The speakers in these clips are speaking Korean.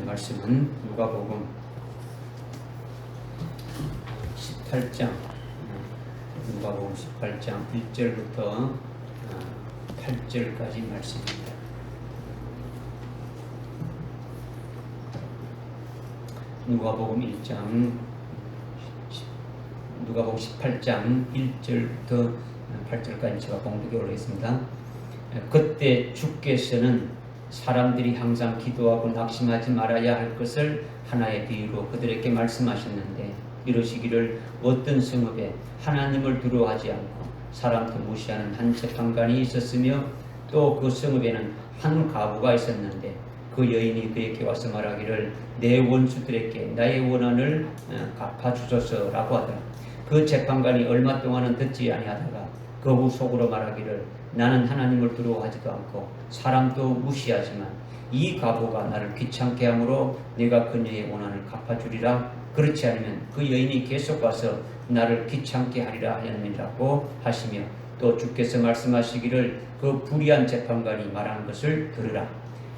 말씀은 누가복음 18장, 누가복음 18장 1절부터 8절까지 말씀입니다. 누가복음 18장 1절부터 8절까지 제가 봉독해 올리겠습니다. 그때 주께서는 사람들이 항상 기도하고 낙심하지 말아야 할 것을 하나의 비유로 그들에게 말씀하셨는데, 이러시기를 어떤 성읍에 하나님을 두려워하지 않고 사람도 무시하는 한 재판관이 있었으며, 또 그 성읍에는 한 과부가 있었는데, 그 여인이 그에게 와서 말하기를 내 원수들에게 나의 원한을 갚아주소서라고 하더라. 그 재판관이 얼마 동안은 듣지 아니하다가 그 후 속으로 말하기를 나는 하나님을 두려워하지도 않고 사람도 무시하지만 이 과부가 나를 귀찮게 하므로 내가 그녀의 원한을 갚아주리라. 그렇지 않으면 그 여인이 계속 와서 나를 귀찮게 하리라 하였느니라고 하시며, 또 주께서 말씀하시기를 그 불의한 재판관이 말하는 것을 들으라.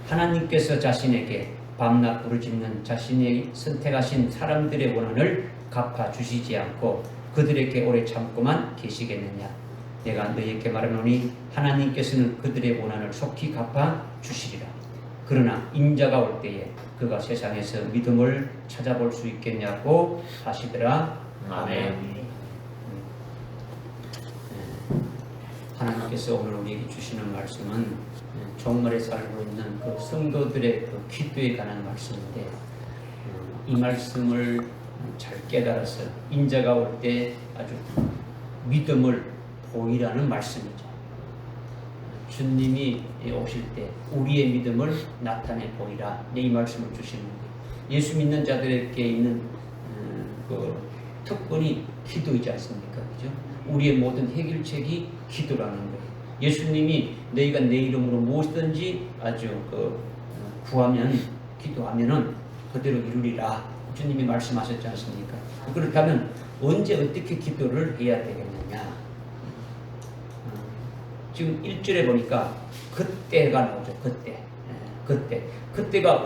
하나님께서 자신에게 밤낮 부르짖는 자신의 선택하신 사람들의 원한을 갚아주시지 않고 그들에게 오래 참고만 계시겠느냐. 내가 너희에게 말하노니 하나님께서는 그들의 원한을 속히 갚아주시리라. 그러나 인자가 올 때에 그가 세상에서 믿음을 찾아볼 수 있겠냐고 하시더라. 아멘. 하나님께서 오늘 우리에게 주시는 말씀은 종말에 살고 있는 그 성도들의 그 기도에 관한 말씀인데, 이 말씀을 잘 깨달아서 인자가 올 때 아주 믿음을 보이라는 말씀이죠. 주님이 오실 때 우리의 믿음을 나타내 보이라, 이 말씀을 주시는 거예요. 예수 믿는 자들에게 있는 그 특권이 기도이지 않습니까? 그죠? 우리의 모든 해결책이 기도라는 거예요. 예수님이 너희가 내 이름으로 무엇이든지 아주 구하면, 기도하면은 그대로 이루리라, 주님이 말씀하셨지 않습니까? 그렇다면 언제 어떻게 기도를 해야 되겠느냐? 지금 1절에 보니까 그때가 나오죠. 그때가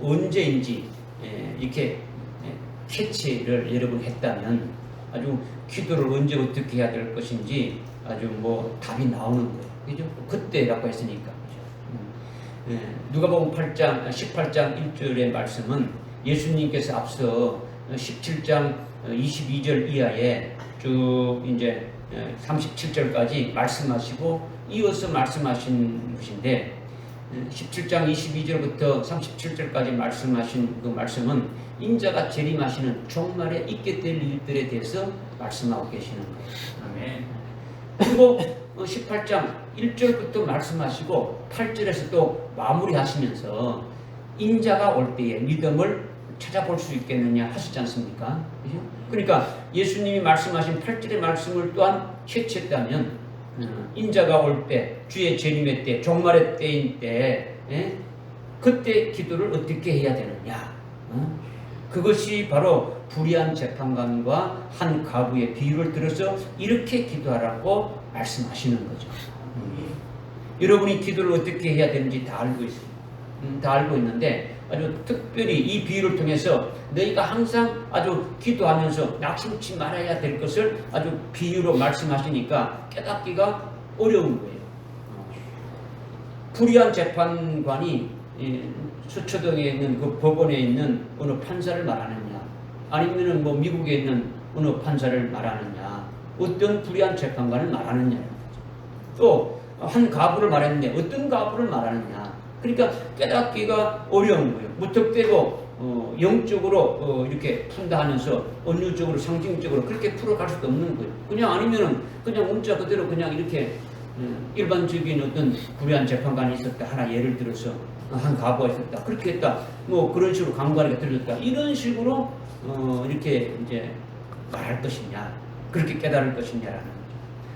언제인지 이렇게 캐치를 여러분 했다면 아주 기도를 언제 어떻게 해야 될 것인지 아주 답이 나오는 거예요. 그죠? 그때라고 했으니까. 누가복음 18장 1절의 말씀은 예수님께서 앞서 17장 22절 이하에 쭉 이제 37절까지 말씀하시고 이어서 말씀하신 것인데, 17장 22절부터 37절까지 말씀하신 그 말씀은 인자가 재림하시는 종말에 있게 될 일들에 대해서 말씀하고 계시는 거예요. 아멘. 그리고 18장 1절부터 말씀하시고 8절에서 또 마무리하시면서 인자가 올 때에 믿음을 찾아볼 수 있겠느냐 하시지 않습니까? 그러니까 예수님이 말씀하신 8절의 말씀을 또한 캐치했다면 인자가 올 때, 주의 재림의 때, 종말의 때인 때 그때 기도를 어떻게 해야 되느냐, 그것이 바로 불의한 재판관과 한 과부의 비유를 들어서 이렇게 기도하라고 말씀하시는 거죠. 여러분이 기도를 어떻게 해야 되는지 다 알고 있어요. 다 알고 있는데 아주 특별히 이 비유를 통해서 너희가 항상 아주 기도하면서 낙심치 말아야 될 것을 아주 비유로 말씀하시니까 깨닫기가 어려운 거예요. 불의한 재판관이 수초동에 있는 그 법원에 있는 어느 판사를 말하느냐, 아니면은 미국에 있는 어느 판사를 말하느냐, 어떤 불의한 재판관을 말하느냐, 또 한 과부를 말했는데 어떤 과부를 말하느냐. 그러니까 깨닫기가 어려운 거예요. 무턱대고 영적으로 이렇게 푼다 하면서 은유적으로 상징적으로 그렇게 풀어갈 수도 없는 거예요. 그냥 아니면은 그냥 문자 그대로 그냥 이렇게 일반적인 어떤 불의한 재판관이 있었다, 하나 예를 들어서 한 과부가 있었다, 그렇게 했다, 그런 식으로 강관이가 들렸다, 이런 식으로 이렇게 이제 말할 것이냐, 그렇게 깨달을 것이냐라는 거죠.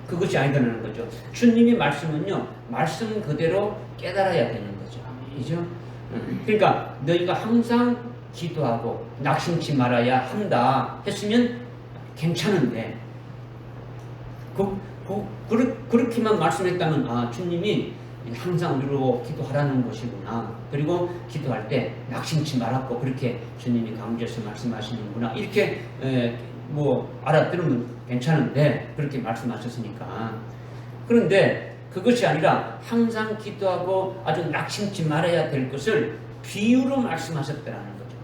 그것이 아니다라는 거죠. 주님의 말씀은요, 말씀 그대로 깨달아야 되는 거죠. 이죠? 그러니까 너희가 항상 기도하고 낙심치 말아야 한다 했으면 괜찮은데, 그렇게만 말씀했다면 주님이 항상 누르고 기도하라는 것이구나. 그리고 기도할 때 낙심치 말았고 그렇게 주님이 강조해서 말씀하시는구나. 이렇게 뭐 알아들으면 괜찮은데 그렇게 말씀하셨으니까. 그런데 그것이 아니라 항상 기도하고 아주 낙심치 말아야 될 것을 비유로 말씀하셨다라는 거죠.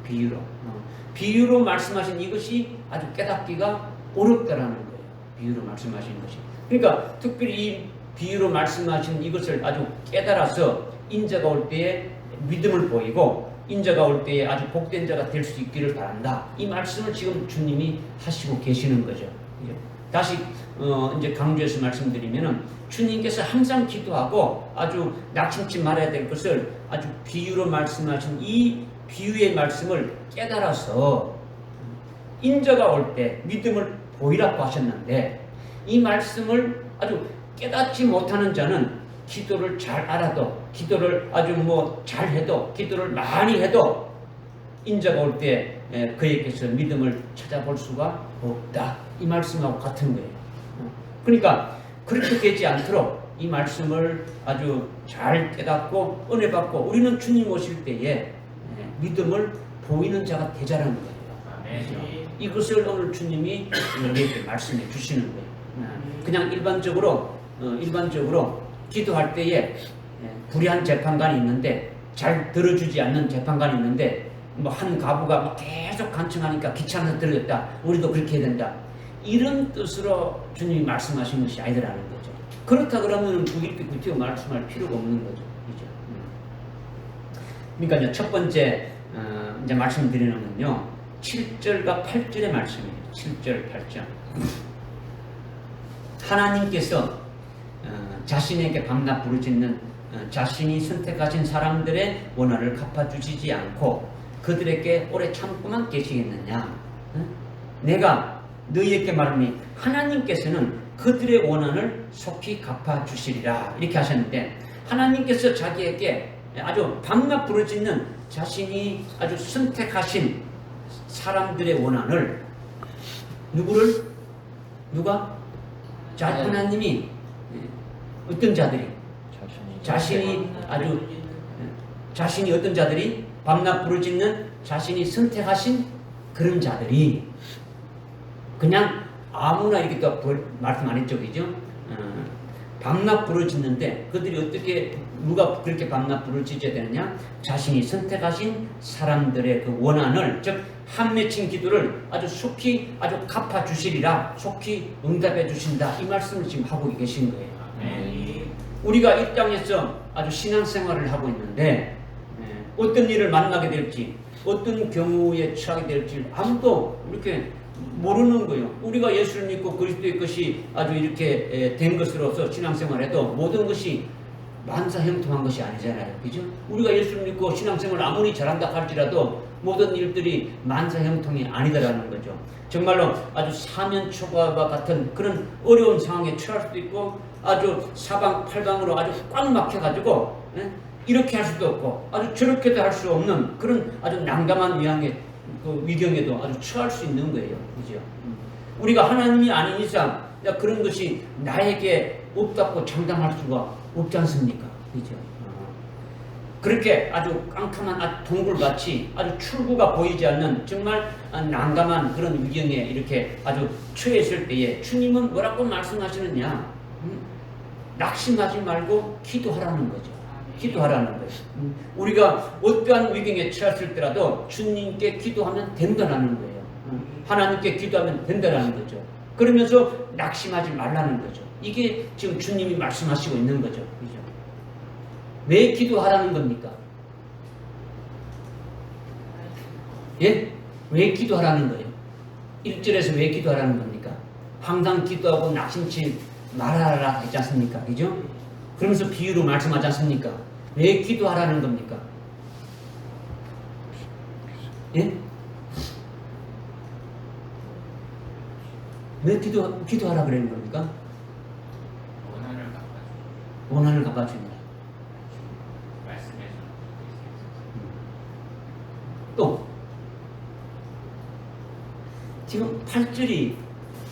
비유로 말씀하신 이것이 아주 깨닫기가 어렵다라는 거예요. 비유로 말씀하신 것이. 그러니까 특별히 이 비유로 말씀하신 이것을 아주 깨달아서 인자가 올 때에 믿음을 보이고 인자가 올 때에 아주 복된 자가 될 수 있기를 바란다. 이 말씀을 지금 주님이 하시고 계시는 거죠. 다시 이제 강조해서 말씀드리면은 주님께서 항상 기도하고 아주 낙심치 말아야 될 것을 아주 비유로 말씀하신 이 비유의 말씀을 깨달아서 인자가 올 때 믿음을 보이라고 하셨는데 이 말씀을 아주 깨닫지 못하는 자는 기도를 잘 알아도 기도를 아주 뭐 잘해도 기도를 많이 해도 인자가 올 때 그에게서 믿음을 찾아볼 수가 없다. 이 말씀하고 같은 거예요. 그러니까 그렇게 되지 않도록 이 말씀을 아주 잘 깨닫고 은혜 받고 우리는 주님 오실 때에 믿음을 보이는 자가 되자라는 거예요. 이것을 오늘 주님이 우리에게 말씀해 주시는 거예요. 그냥 일반적으로 기도할 때에 불의한 재판관이 있는데 잘 들어주지 않는 재판관이 있는데 뭐 한 가부가 계속 간청하니까 귀찮아서 들어졌다. 우리도 그렇게 해야 된다. 이런 뜻으로 주님이 말씀하신 것이 아니라는 거죠. 그렇다 그러면 이렇게 구태여 말씀할 필요가 없는 거죠. 그죠? 그러니까 이제 첫 번째 이제 말씀드리는 건요. 7절과 8절의 말씀이에요. 7절, 8절. 하나님께서 자신에게 밤낮 부르짖는 자신이 선택하신 사람들의 원한을 갚아주시지 않고 그들에게 오래 참고만 계시겠느냐? 내가 너희에게 말하니 하나님께서는 그들의 원한을 속히 갚아주시리라 이렇게 하셨는데 하나님께서 자기에게 아주 밤낮 부르짖는 자신이 아주 선택하신 사람들의 원한을 누가? 하나님이 어떤 자들이 자신이 어떤 자들이 밤낮 부르짖는 자신이 선택하신 그런 자들이 그냥 아무나 이렇게 또 말씀 안 했죠, 그죠? 밤낮 부르짖는데 그들이 어떻게 누가 그렇게 밤낮 부르짖어야 되느냐? 자신이 선택하신 사람들의 그 원한을 즉 한 맺힌 기도를 아주 속히 아주 갚아 주시리라 속히 응답해 주신다 이 말씀을 지금 하고 계신 거예요. 우리가 이 땅에서 아주 신앙생활을 하고 있는데 어떤 일을 만나게 될지 어떤 경우에 처하게 될지 아무도 이렇게 모르는 거예요. 우리가 예수를 믿고 그리스도의 것이 아주 이렇게 된 것으로서 신앙생활해도 모든 것이 만사형통한 것이 아니잖아요. 그죠? 우리가 예수를 믿고 신앙생활을 아무리 잘한다 할지라도 모든 일들이 만사형통이 아니다라는 거죠. 정말로 아주 사면초가와 같은 그런 어려운 상황에 처할 수도 있고 아주 사방팔방으로 아주 꽉 막혀가지고 이렇게 할 수도 없고 아주 저렇게도 할 수 없는 그런 아주 난감한 위경에도 아주 처할 수 있는 거예요. 그죠? 우리가 하나님이 아닌 이상 그런 것이 나에게 없다고 장담할 수가 없지 않습니까? 그죠? 그렇게 아주 깜깜한 동굴같이 아주 출구가 보이지 않는 정말 난감한 그런 위경에 이렇게 아주 처했을 때에 주님은 뭐라고 말씀하시느냐? 낙심하지 말고 기도하라는 거죠. 기도하라는 거예요. 우리가 어떠한 위경에 처했을 때라도 주님께 기도하면 된다는 거예요. 하나님께 기도하면 된다는 거죠. 그러면서 낙심하지 말라는 거죠. 이게 지금 주님이 말씀하시고 있는 거죠. 그죠? 왜 기도하라는 겁니까? 예? 왜 기도하라는 거예요? 1절에서 왜 기도하라는 겁니까? 항상 기도하고 낙심치 말하라 했지 않습니까? 그죠? 그러면서 비유로 말씀하지 않습니까? 왜 기도하라는 겁니까? 예? 왜 기도하라 그러는 겁니까? 원한을 갚아줍니다. 또 지금 8절이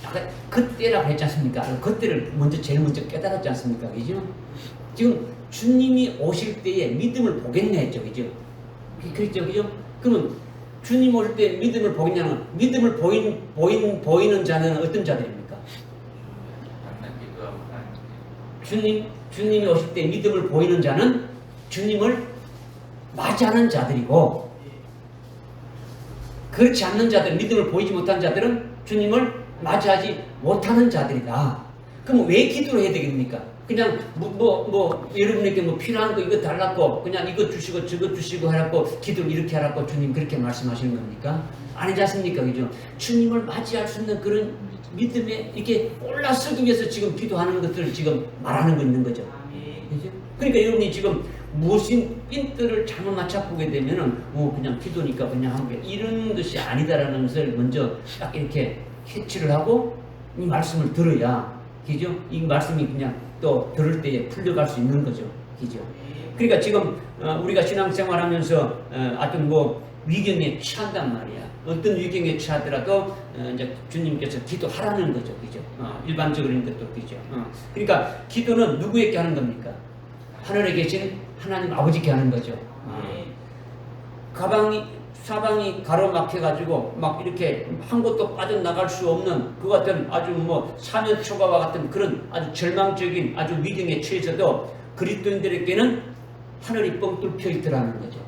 아까 그때라고 했지 않습니까? 그때를 제일 먼저 깨달았지 않습니까? 그죠? 지금 주님이 오실 때에 믿음을 보겠냐 했죠. 그죠? 그렇죠. 그죠? 그러면 주님 오실 때 믿음을 보겠냐는, 믿음을 보이는 자는 어떤 자들입니까? 주님이 오실 때 믿음을 보이는 자는 주님을 맞이하는 자들이고, 그렇지 않는 자들, 믿음을 보이지 못한 자들은 주님을 맞이하지 못하는 자들이다. 그럼 왜 기도를 해야 되겠습니까? 그냥 여러분에게 필요한 거 이거 달라고 그냥 이거 주시고 저거 주시고 하라고 기도를 이렇게 하라고 주님 그렇게 말씀하시는 겁니까? 아니지 않습니까? 그죠? 주님을 맞이할 수 있는 그런 믿음에 이렇게 올라서기 위해서 지금 기도하는 것들을 지금 말하는 거 있는 거죠. 그죠? 그러니까 여러분이 지금 무엇인 핀트를 잘못 맞춰보게 되면은 그냥 기도니까 그냥 한 게 이런 것이 아니다라는 것을 먼저 딱 이렇게 캐치를 하고 이 말씀을 들어야, 그죠? 이 말씀이 그냥 또 들을 때에 풀려갈 수 있는 거죠. 그죠? 그러니까 지금 우리가 신앙생활하면서 아주 위경에 취한단 말이야. 어떤 위경에 취하더라도 이제 주님께서 기도하라는 거죠. 그죠? 일반적인 것도 그죠? 그러니까 기도는 누구에게 하는 겁니까? 하늘에 계신 하나님 아버지께 하는 거죠. 사방이 가로막혀가지고 막 이렇게 한 곳도 빠져나갈 수 없는 그 같은 아주 사면초가와 같은 그런 아주 절망적인 아주 위경에 처해서도 그리스도인들에게는 하늘이 뻥 뚫혀 있더라는 거죠.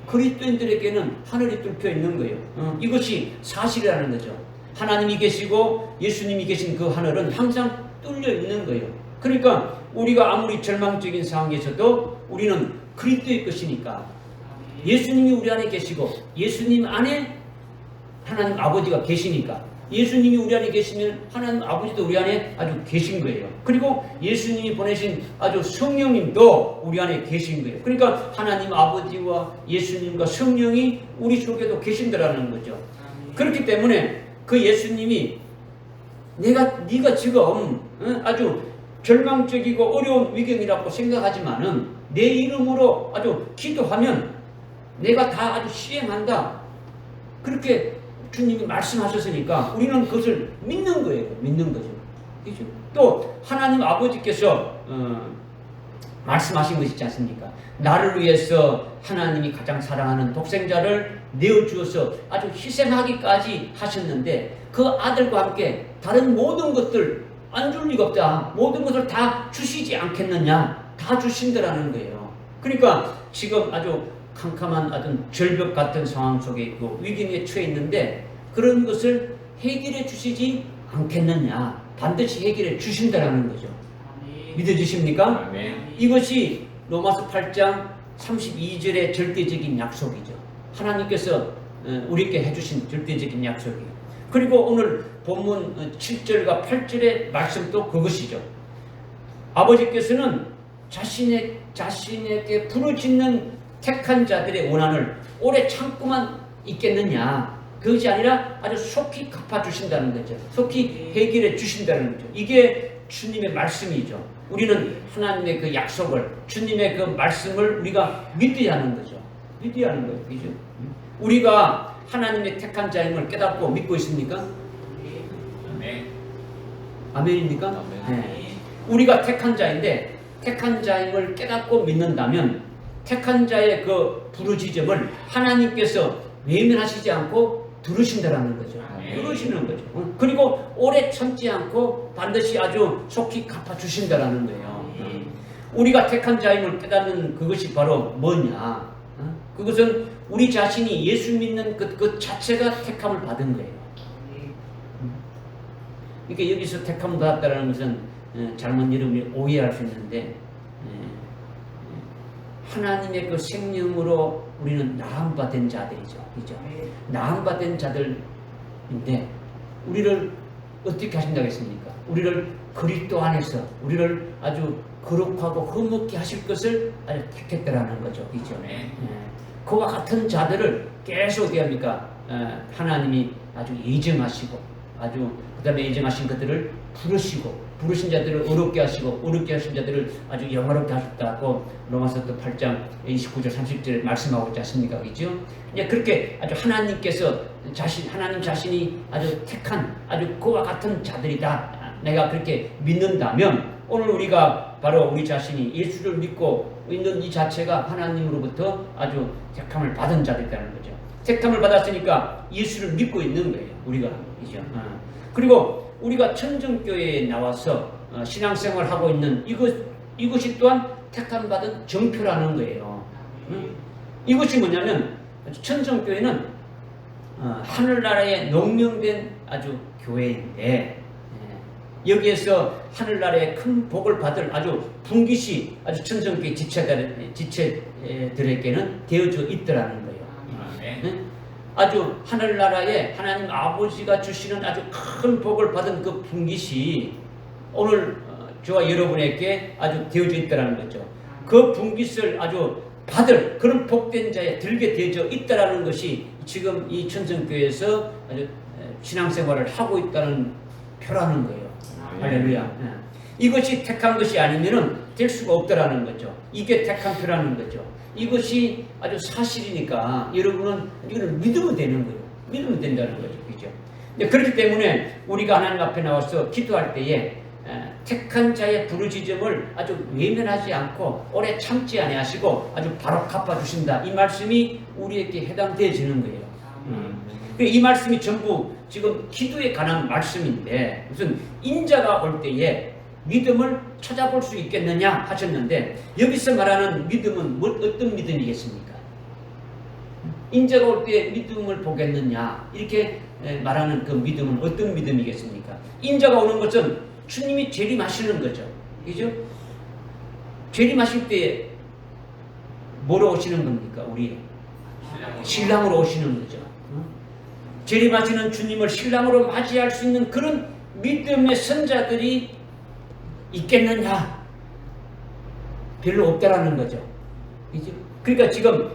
그리스도인들에게는 하늘이 뚫혀 있는 거예요. 이것이 사실이라는 거죠. 하나님이 계시고 예수님이 계신 그 하늘은 항상 뚫려 있는 거예요. 그러니까 우리가 아무리 절망적인 상황에서도 우리는 그리스도의 것이니까, 예수님이 우리 안에 계시고 예수님 안에 하나님 아버지가 계시니까, 예수님이 우리 안에 계시면 하나님 아버지도 우리 안에 아주 계신 거예요. 그리고 예수님이 보내신 아주 성령님도 우리 안에 계신 거예요. 그러니까 하나님 아버지와 예수님과 성령이 우리 속에도 계신다라는 거죠. 그렇기 때문에 그 예수님이 네가 지금 아주 절망적이고 어려운 위경이라고 생각하지만은 내 이름으로 아주 기도하면 내가 다 아주 시행한다. 그렇게 주님이 말씀하셨으니까 우리는 그것을 믿는 거예요. 믿는 거죠. 그렇죠? 또 하나님 아버지께서 말씀하신 것이 있지 않습니까? 나를 위해서 하나님이 가장 사랑하는 독생자를 내어주어서 아주 희생하기까지 하셨는데 그 아들과 함께 다른 모든 것들 안 줄 리가 없다. 모든 것을 다 주시지 않겠느냐. 다 주신다라는 거예요. 그러니까 지금 아주 캄캄한 어떤 절벽 같은 상황 속에 있고 위기에 처해 있는데 그런 것을 해결해 주시지 않겠느냐. 반드시 해결해 주신다라는 거죠. 믿어주십니까? 이것이 로마서 8장 32절의 절대적인 약속이죠. 하나님께서 우리에게 해주신 절대적인 약속이에요. 그리고 오늘 본문 7절과 8절의 말씀도 그것이죠. 아버지께서는 자신에게 부르짖는 택한 자들의 원한을 오래 참고만 있겠느냐. 그것이 아니라 아주 속히 갚아주신다는 거죠. 속히 해결해 주신다는 거죠. 이게 주님의 말씀이죠. 우리는 하나님의 그 약속을, 주님의 그 말씀을 우리가 믿어야 하는 거죠. 믿어야 하는 거예요. 그죠? 우리가 하나님의 택한 자임을 깨닫고 믿고 있습니까? 아멘. 아멘입니까? 아멘. 네. 우리가 택한 자인데 택한 자임을 깨닫고 믿는다면 택한 자의 그 부르짖음을 하나님께서 외면하시지 않고 들으신다라는 거죠. 들으시는 거죠. 그리고 오래 참지 않고 반드시 아주 속히 갚아주신다라는 거예요. 우리가 택한 자임을 깨닫는 그것이 바로 뭐냐? 그것은 우리 자신이 예수 믿는 그 자체가 택함을 받은 거예요. 그러니까 여기서 택함을 받았다는 것은 잘못 여러분이 오해할 수 있는데 하나님의 그 생명으로 우리는 나음받은 자들이죠. 그죠? 나음받은 자들인데 우리를 어떻게 하신다고 했습니까? 우리를 그리스도 안에서 우리를 아주 거룩하고 흠없게 하실 것을 아주 택했다라는 거죠. 그죠? 그와 같은 자들을 계속 어떻게 합니까? 하나님이 아주 예정하시고 아주 그 다음에 예정하신 것들을 부르신 자들을 어렵게 하시고 어렵게 하신 자들을 아주 영화롭게 하셨다고 로마서 8장 29절 30절에 말씀하고 있지 않습니까? 그죠? 이제 그렇게 아주 하나님께서 하나님 자신이 아주 택한 아주 그와 같은 자들이다. 내가 그렇게 믿는다면 오늘 우리가 바로 우리 자신이 예수를 믿고 있는 이 자체가 하나님으로부터 아주 택함을 받은 자들이라는 거죠. 택함을 받았으니까 예수를 믿고 있는 거예요. 우리가 이죠. 그리고 우리가 천정교회에 나와서 신앙생활을 하고 있는 이것이 또한 택함 받은 정표라는 거예요. 이것이 뭐냐면 천정교회는 하늘나라에 농명된 아주 교회인데 여기에서 하늘나라의 큰 복을 받을 아주 분깃이 아주 천정교회 지체들에게는 되어져 있더라는 거예요. 아주 하늘나라에 하나님 아버지가 주시는 아주 큰 복을 받은 그 분깃이 오늘 저와 여러분에게 아주 되어져 있다는 거죠. 그 분깃을 아주 받을 그런 복된 자에 들게 되어져 있다는 것이 지금 이 천정교회에서 아주 신앙생활을 하고 있다는 표라는 거예요. 할렐루야. 이것이 택한 것이 아니면은 될 수가 없다라는 거죠. 이게 택한 표라는 거죠. 이것이 아주 사실이니까 여러분은 이걸 믿으면 되는 거예요. 믿으면 된다는 거죠. 그죠? 그렇기 때문에 우리가 하나님 앞에 나와서 기도할 때에 택한 자의 부르짖음을 아주 외면하지 않고 오래 참지 아니하시고 아주 바로 갚아주신다. 이 말씀이 우리에게 해당되어지는 거예요. 이 말씀이 전부 지금 기도에 관한 말씀인데 무슨 인자가 올 때에 믿음을 찾아볼 수 있겠느냐 하셨는데 여기서 말하는 믿음은 어떤 믿음이겠습니까? 인자가 올 때 믿음을 보겠느냐 이렇게 말하는 그 믿음은 어떤 믿음이겠습니까? 인자가 오는 것은 주님이 재림하시는 거죠. 그죠? 재림하실 때 뭐로 오시는 겁니까? 우리 신랑으로 오시는 거죠. 재림하시는 주님을 신랑으로 맞이할 수 있는 그런 믿음의 선자들이 있겠느냐? 별로 없다라는 거죠. 그죠? 그러니까 지금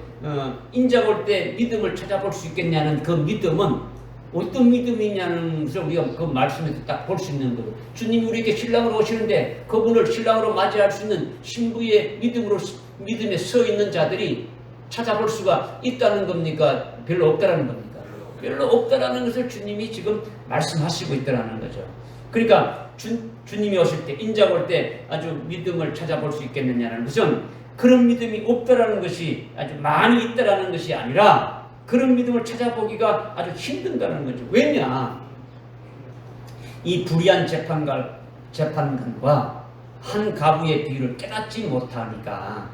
인자가 올 때 믿음을 찾아볼 수 있겠냐는 그 믿음은 어떤 믿음이냐는 것을 우리가 그 말씀에서 딱 볼 수 있는 거예요. 주님이 우리에게 신랑으로 오시는데 그분을 신랑으로 맞이할 수 있는 신부의 믿음에 서 있는 자들이 찾아볼 수가 있다는 겁니까? 별로 없다라는 겁니까? 별로 없다라는 것을 주님이 지금 말씀하시고 있다라는 거죠. 그러니까 주님이 오실 때, 인자가 올 때 아주 믿음을 찾아볼 수 있겠느냐는 것은 그런 믿음이 없다라는 것이 아주 많이 있다라는 것이 아니라 그런 믿음을 찾아보기가 아주 힘든다는 거죠. 왜냐? 이 불의한 재판관과 한 가부의 비유를 깨닫지 못하니까,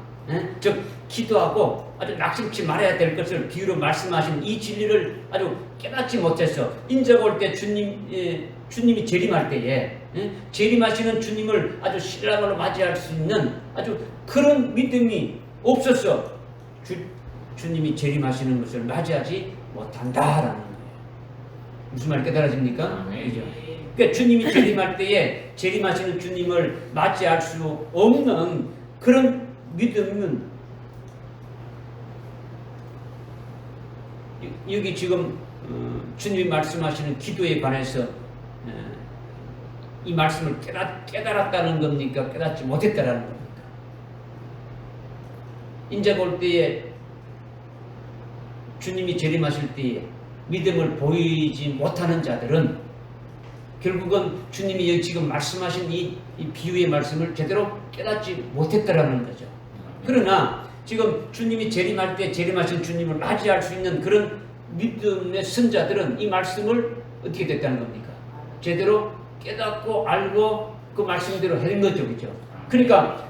즉 기도하고 아주 낙심치 말아야 될 것을 비유로 말씀하신 이 진리를 아주 깨닫지 못해서 인자가 올 때 주님이 재림할 때에 재림하시는 주님을 아주 신랑으로 맞이할 수 있는 아주 그런 믿음이 없어서 주님이 재림하시는 것을 맞이하지 못한다라는 거예요. 무슨 말 깨달아집니까? 그죠? 그러니까 주님이 재림할 때에 재림하시는 주님을 맞이할 수 없는 그런 믿음은 여기 지금 주님이 말씀하시는 기도에 관해서 이 말씀을 깨달았다는 겁니까? 깨닫지 못했다라는 겁니까? 인자가 올 때에 주님이 재림하실 때에 믿음을 보이지 못하는 자들은 결국은 주님이 여기 지금 말씀하신 이 비유의 말씀을 제대로 깨닫지 못했다라는 거죠. 그러나 지금 주님이 재림할 때 재림하신 주님을 맞이할 수 있는 그런 믿음의 선자들은 이 말씀을 어떻게 됐다는 겁니까? 제대로 깨닫고 알고 그 말씀대로 한 거죠. 그죠? 그러니까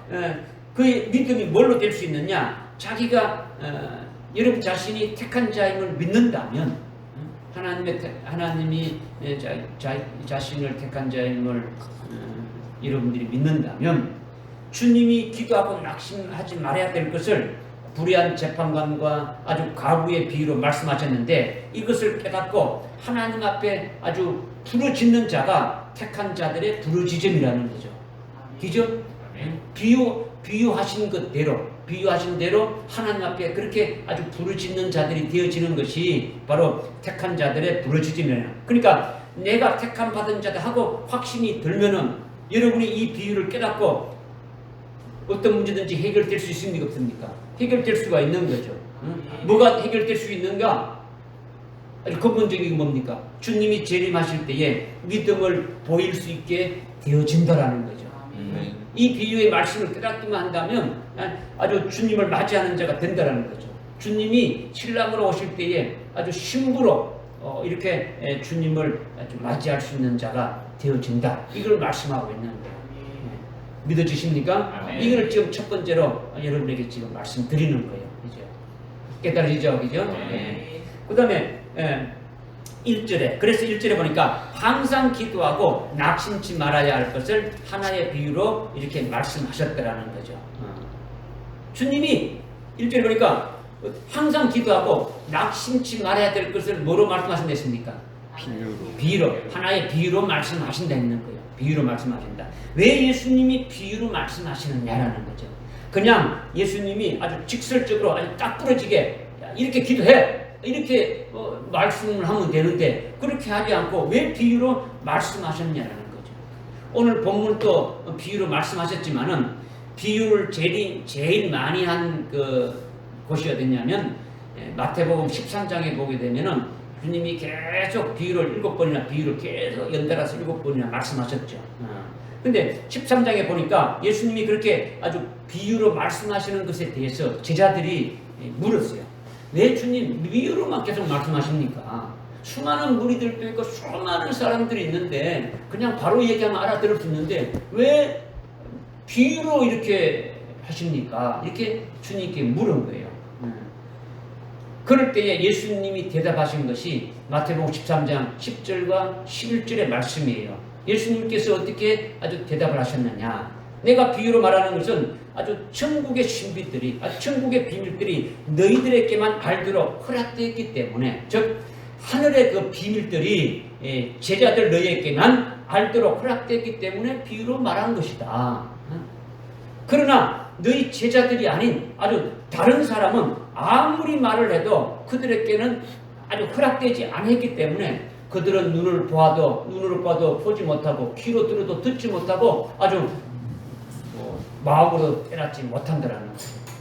그 믿음이 뭘로 될 수 있느냐? 자기가 여러분 자신이 택한 자임을 믿는다면 하나님이 자신을 택한 자임을 여러분들이 믿는다면 주님이 기도하고 낙심하지 말아야 될 것을 불의한 재판관과 아주 가부의 비유로 말씀하셨는데 이것을 깨닫고 하나님 앞에 아주 부르짖는 자가 택한 자들의 부르짖음이라는 거죠. 그죠? 비유하신 대로 하나님 앞에 그렇게 아주 부르짖는 자들이 되어지는 것이 바로 택한 자들의 부르짖음이에요. 그러니까 내가 택함 받은 자다 하고 확신이 들면은 여러분이 이 비유를 깨닫고 어떤 문제든지 해결될 수 있습니까? 없습니까? 해결될 수가 있는 거죠. 뭐가 해결될 수 있는가? 아주 근본적인 게 뭡니까? 주님이 재림하실 때에 믿음을 보일 수 있게 되어진다라는 거죠. 이 비유의 말씀을 깨닫기만 한다면 아주 주님을 맞이하는 자가 된다는 거죠. 주님이 신랑으로 오실 때에 아주 신부로 이렇게 주님을 아주 맞이할 수 있는 자가 되어진다. 이걸 말씀하고 있는 거예요. 믿어지십니까? 이걸 지금 첫 번째로 여러분에게 지금 말씀드리는 거예요. 그죠? 깨달으시죠? 그죠? 그 다음에 1절에, 그래서 1절에 보니까 항상 기도하고 낙심치 말아야 할 것을 하나의 비유로 이렇게 말씀하셨더라는 거죠. 주님이 1절에 보니까 항상 기도하고 낙심치 말아야 될 것을 뭐로 말씀하신댔습니까? 비유로. 하나의 비유로 말씀하신다는 거예요. 비유로 말씀하신다. 왜 예수님이 비유로 말씀하시느냐라는 거죠. 그냥 예수님이 아주 직설적으로 아주 딱 부러지게 이렇게 기도해! 이렇게 말씀을 하면 되는데 그렇게 하지 않고 왜 비유로 말씀하셨냐라는 거죠. 오늘 본문도 비유로 말씀하셨지만은 비유를 제일 많이 한 곳이 어디냐면 마태복음 13장에 보게 되면은 주님이 계속 비유를 7번이나 비유를 계속 연달아서 7번이나 말씀하셨죠. 근데 13장에 보니까 예수님이 그렇게 아주 비유로 말씀하시는 것에 대해서 제자들이 물었어요. 왜 주님 비유로만 계속 말씀하십니까? 수많은 무리들도 있고 수많은 사람들이 있는데 그냥 바로 얘기하면 알아들을 수 있는데 왜 비유로 이렇게 하십니까? 이렇게 주님께 물은 거예요. 그럴 때에 예수님이 대답하신 것이 마태복음 13장 10절과 11절의 말씀이에요. 예수님께서 어떻게 아주 대답을 하셨느냐? 내가 비유로 말하는 것은 아주 천국의 신비들이, 천국의 비밀들이 너희들에게만 알도록 허락되었기 때문에, 즉 하늘의 그 비밀들이 제자들 너희에게만 알도록 허락되었기 때문에 비유로 말한 것이다. 그러나 너희 제자들이 아닌 아주 다른 사람은 아무리 말을 해도 그들에게는 아주 허락되지 않았기 때문에 그들은 눈으로 봐도 보지 못하고 귀로 들어도 듣지 못하고 아주 마음으로 깨닫지 못한다라는 거예요.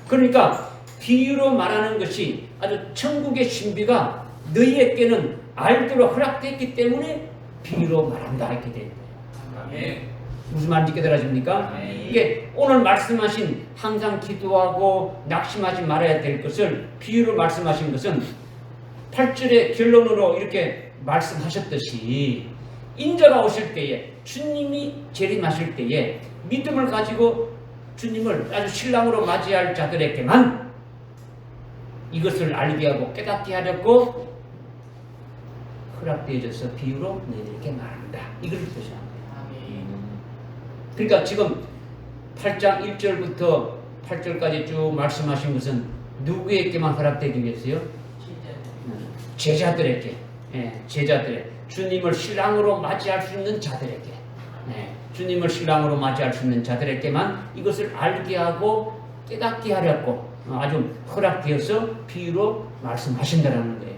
그러니까 비유로 말하는 것이 아주 천국의 신비가 너희에게는 알도록 허락됐기 때문에 비유로 말한다 이렇게 되는 거예요. 무슨 말인지 깨달아집니까? 이게 오늘 말씀하신 항상 기도하고 낙심하지 말아야 될 것을 비유로 말씀하신 것은 8절의 결론으로 이렇게 말씀하셨듯이 인자가 오실 때에 주님이 재림하실 때에 믿음을 가지고 주님을 아주 신랑으로 맞이할 자들에게만 이것을 알게 하고 깨닫게 하려고 허락되어져서 비유로 너희들에게 말한다. 이걸 뜻하는 거예요. 그러니까 지금 8장 1절부터 8절까지 쭉 말씀하신 것은 누구에게만 허락되기 위해서요? 제자들에게, 제자들의 주님을 신랑으로 맞이할 수 있는 자들에게, 주님을 신랑으로 맞이할 수 있는 자들에게만 이것을 알게 하고 깨닫게 하려고 아주 허락되어서 비유로 말씀하신다는 거예요.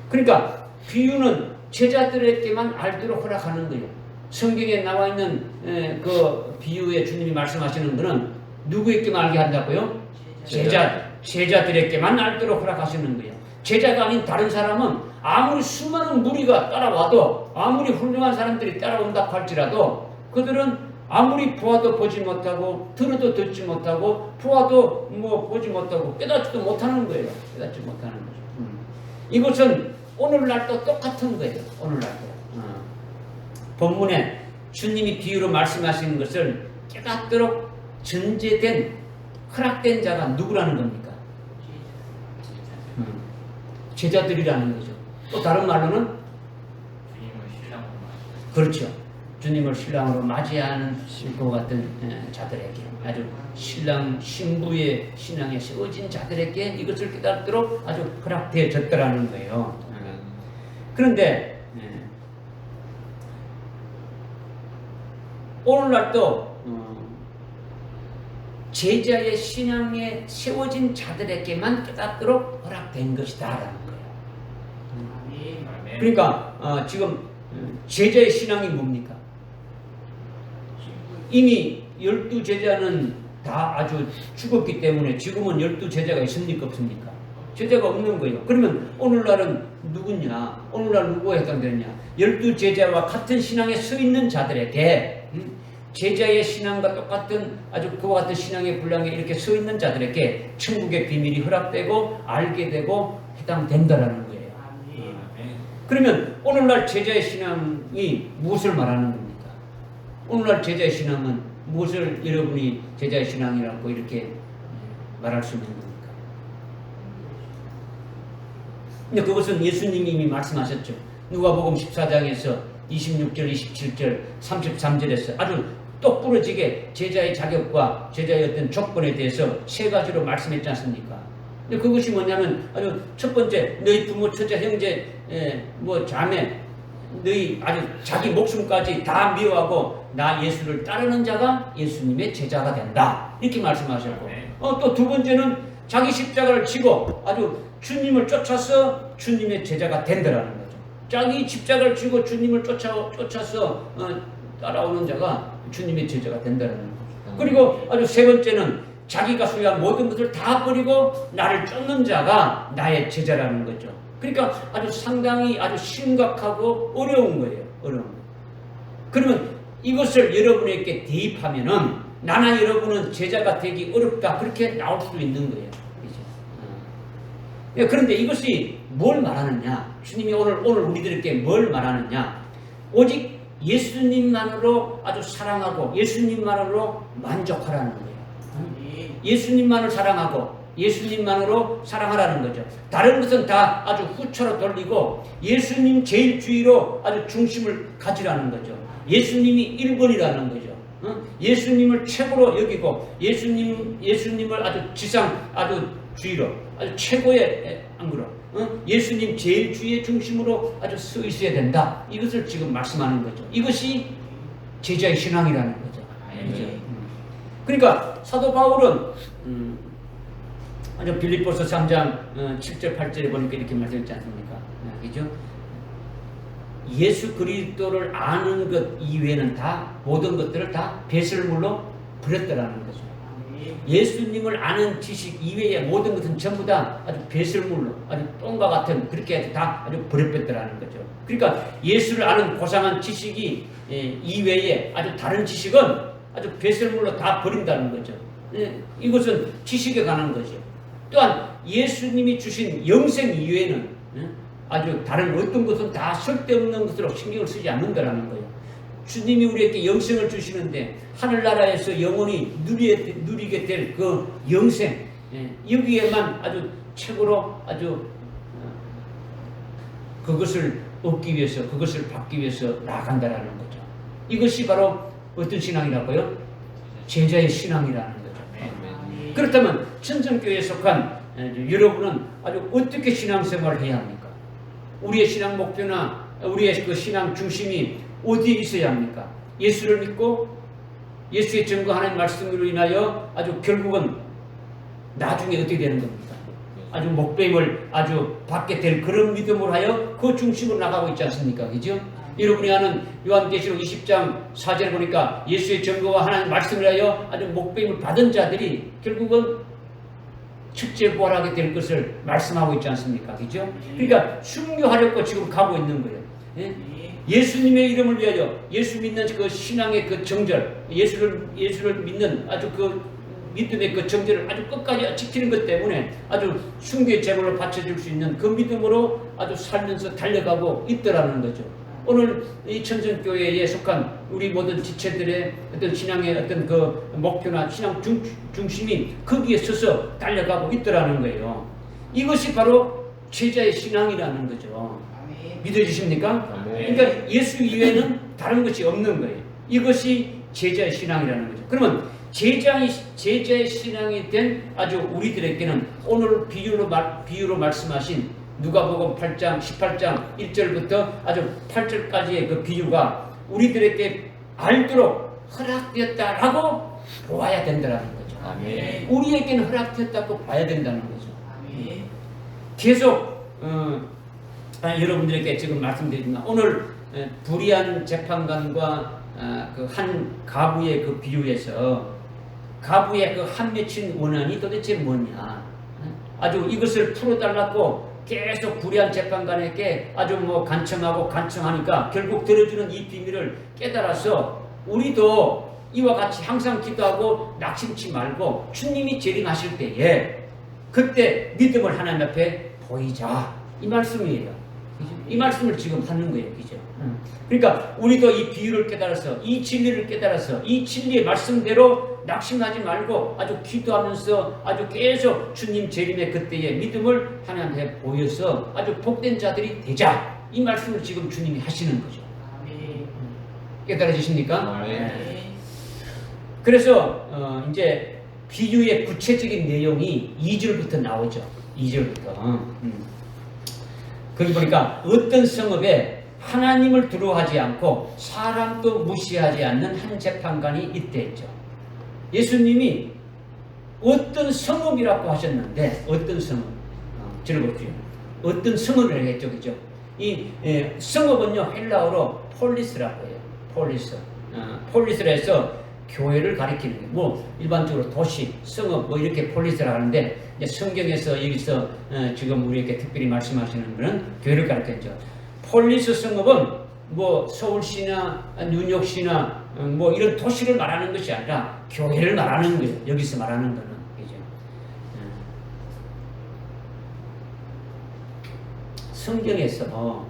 그러니까 비유는 제자들에게만 알도록 허락하는 거예요. 성경에 나와 있는 그 비유에 주님이 말씀하시는 것은 누구에게만 알게 한다고요? 제자들에게만 알도록 허락하시는 거예요. 제자가 아닌 다른 사람은 아무리 수많은 무리가 따라와도 아무리 훌륭한 사람들이 따라온다 할지라도 그들은 아무리 보아도 보지 못하고 들어도 듣지 못하고 보아도 보지 못하고 깨닫지도 못하는 거예요. 깨닫지 못하는 거죠. 이것은 오늘날도 똑같은 거예요. 오늘날도. 본문에 주님이 비유로 말씀하시는 것을 깨닫도록 전제된 허락된 자가 누구라는 겁니까? 제자들이라는 거죠. 또 다른 말로는 그렇죠. 주님을 신랑으로 맞이하는 것 같은 자들에게 아주 신부의 신앙에 세워진 자들에게 이것을 깨닫도록 아주 허락되어졌더라는 거예요. 그런데 오늘날도 제자의 신앙에 세워진 자들에게만 깨닫도록 허락된 것이다라는 거예요. 그러니까 지금 제자의 신앙이 뭡니까? 이미 12제자는 다 아주 죽었기 때문에 지금은 12제자가 있습니까? 없습니까? 제자가 없는 거예요. 그러면 오늘날은 누구냐? 오늘날 누구에 해당되느냐? 12제자와 같은 신앙에 서 있는 자들에게 제자의 신앙과 똑같은 아주 그와 같은 신앙의 분량에 이렇게 서 있는 자들에게 천국의 비밀이 허락되고 알게 되고 해당된다라는 거예요. 그러면 오늘날 제자의 신앙이 무엇을 말하는 겁니까? 오늘날 제자의 신앙은 무엇을 여러분이 제자의 신앙이라고 이렇게 말할 수 있는 겁니까? 근데 그것은 예수님이 이미 말씀하셨죠. 누가복음 14장에서 26절, 27절, 33절에서 아주 똑부러지게 제자의 자격과 제자의 어떤 조건에 대해서 세 가지로 말씀했지 않습니까? 근데 그것이 뭐냐면 아주 첫 번째, 너희 부모, 처자, 형제, 자매, 너희 아주 자기 목숨까지 다 미워하고 나 예수를 따르는 자가 예수님의 제자가 된다. 이렇게 말씀하셨고, 또 두 번째는 자기 십자가를 지고 아주 주님을 쫓아서 주님의 제자가 된다라는 거죠. 자기 십자가를 지고 주님을 쫓아서 따라오는 자가 주님의 제자가 된다는 거죠. 그리고 아주 세 번째는 자기가 소유한 모든 것을 다 버리고 나를 쫓는 자가 나의 제자라는 거죠. 그러니까 아주 상당히 아주 심각하고 어려운 거예요. 어려운 거. 그러면 이것을 여러분에게 대입하면은 나나 여러분은 제자가 되기 어렵다. 그렇게 나올 수도 있는 거예요. 그렇죠? 그런데 이것이 뭘 말하느냐? 주님이 오늘 우리들에게 뭘 말하느냐? 오직 예수님만으로 아주 사랑하고 예수님만으로 만족하라는 거예요. 예수님만을 사랑하고 예수님만으로 사랑하라는 거죠. 다른 것은 다 아주 후처로 돌리고 예수님 제일 주의로 아주 중심을 가지라는 거죠. 예수님이 1번이라는 거죠. 예수님을 최고로 여기고 예수님을 아주 지상 아주 주의로 아주 최고의 안구로 예수님 제일 주의의 중심으로 아주 서 있어야 된다. 이것을 지금 말씀하는 거죠. 이것이 제자의 신앙이라는 거죠. 그렇죠? 그러니까 사도 바울은 아주 빌립보서 3장 7절 8절에 보니까 이렇게 말씀했지 않습니까? 그죠? 예수 그리스도를 아는 것 이외에는 다 모든 것들을 다 배설물로 버렸다라는 거죠. 예수님을 아는 지식 이외의 모든 것은 전부 다 아주 배설물로 아주 똥과 같은 그렇게 다 아주 버려뺐다라는 거죠. 그러니까 예수를 아는 고상한 지식이 이외에 아주 다른 지식은 아주 배설물로 다 버린다는 거죠. 이것은 지식에 관한 거죠. 또한 예수님이 주신 영생 이외에는 아주 다른 어떤 것은 다 쓸데없는 것으로 신경을 쓰지 않는다라는 거예요. 주님이 우리에게 영생을 주시는데 하늘나라에서 영원히 누리게 될 그 영생, 여기에만 아주 최고로 아주 그것을 얻기 위해서, 그것을 받기 위해서 나아간다라는 거죠. 이것이 바로 어떤 신앙이라고요? 제자의 신앙이라는 거죠. 그렇다면 천정교회에 속한 여러분은 아주 어떻게 신앙생활을 해야 합니까? 우리의 신앙 목표나 우리의 그 신앙 중심이 어디에 있어야 합니까? 예수를 믿고 예수의 증거하는 말씀으로 인하여 아주 결국은 나중에 어떻게 되는 겁니까? 아주 목배임을 아주 받게 될 그런 믿음으로 하여 그 중심으로 나가고 있지 않습니까? 그죠? 여러분이 아는 요한계시록 20장 4절 보니까 예수의 증거와 하나님 말씀을 하여 아주 목배임을 받은 자들이 결국은 축제 부활하게 될 것을 말씀하고 있지 않습니까? 그죠? 그러니까 순교하려고 지금 가고 있는 거예요. 예? 예수님의 이름을 위하여 예수 믿는 그 신앙의 그 정절, 예수를 믿는 아주 그 믿음의 그 정절을 아주 끝까지 지키는 것 때문에 아주 순교의 제물로 바쳐줄 수 있는 그 믿음으로 아주 살면서 달려가고 있더라는 거죠. 오늘 이 천정교회에 속한 우리 모든 지체들의 어떤 신앙의 어떤 그 목표나 신앙 중심이 거기에 서서 달려가고 있더라는 거예요. 이것이 바로 제자의 신앙이라는 거죠. 믿어지십니까? 그러니까 예수 이외에는 다른 것이 없는 거예요. 이것이 제자의 신앙이라는 거죠. 그러면 제자의 신앙이 된 아주 우리들에게는 오늘 비유로 말씀하신 누가복음 8장 18장 1절부터 아주 8절까지의 그 비유가 우리들에게 알도록 허락되었다라고 보아야 된다는 거죠. 아멘. 우리에게는 허락되었다고 봐야 된다는 거죠. 아멘. 계속 여러분들에게 지금 말씀드리지만 오늘 불의한 재판관과 그 한 가부의 그 비유에서 가부의 그 한 맺힌 원한이 도대체 뭐냐? 아주 이것을 풀어달라고 계속 불의한 재판관에게 아주 간청하니까 결국 들어주는 이 비밀을 깨달아서 우리도 이와 같이 항상 기도하고 낙심치 말고 주님이 재림하실 때에 그때 믿음을 하나님 앞에 보이자, 이 말씀이에요. 그죠? 이 말씀을 지금 하는 거예요. 그죠? 그러니까 우리도 이 비유를 깨달아서, 이 진리를 깨달아서, 이 진리의 말씀대로 낙심하지 말고 아주 기도하면서 아주 계속 주님 재림의 그때의 믿음을 하나님께 보여서 아주 복된 자들이 되자, 이 말씀을 지금 주님이 하시는 거죠. 깨달아지십니까? 네. 그래서 이제 비유의 구체적인 내용이 2절부터 나오죠. 2절부터. 거기 보니까 어떤 성읍에 하나님을 두려워하지 않고 사람도 무시하지 않는 한 재판관이 있대죠. 예수님이 어떤 성읍이라고 하셨는데, 어떤 성읍? 들어보죠. 어떤 성읍이라고 했죠. 그죠? 이 성읍은요, 헬라어로 폴리스라고 해요. 폴리스. 폴리스라 해서 교회를 가리키는 게, 뭐 일반적으로 도시, 성읍 뭐 이렇게 폴리스라고 하는데, 이제 성경에서 여기서 지금 우리에게 특별히 말씀하시는 것은 교회를 가리키죠. 폴리스 성읍은 뭐 서울시나 뉴욕시나 뭐 이런 도시를 말하는 것이 아니라 교회를 말하는 거예요. 여기서 말하는 거는. 그죠? 성경에서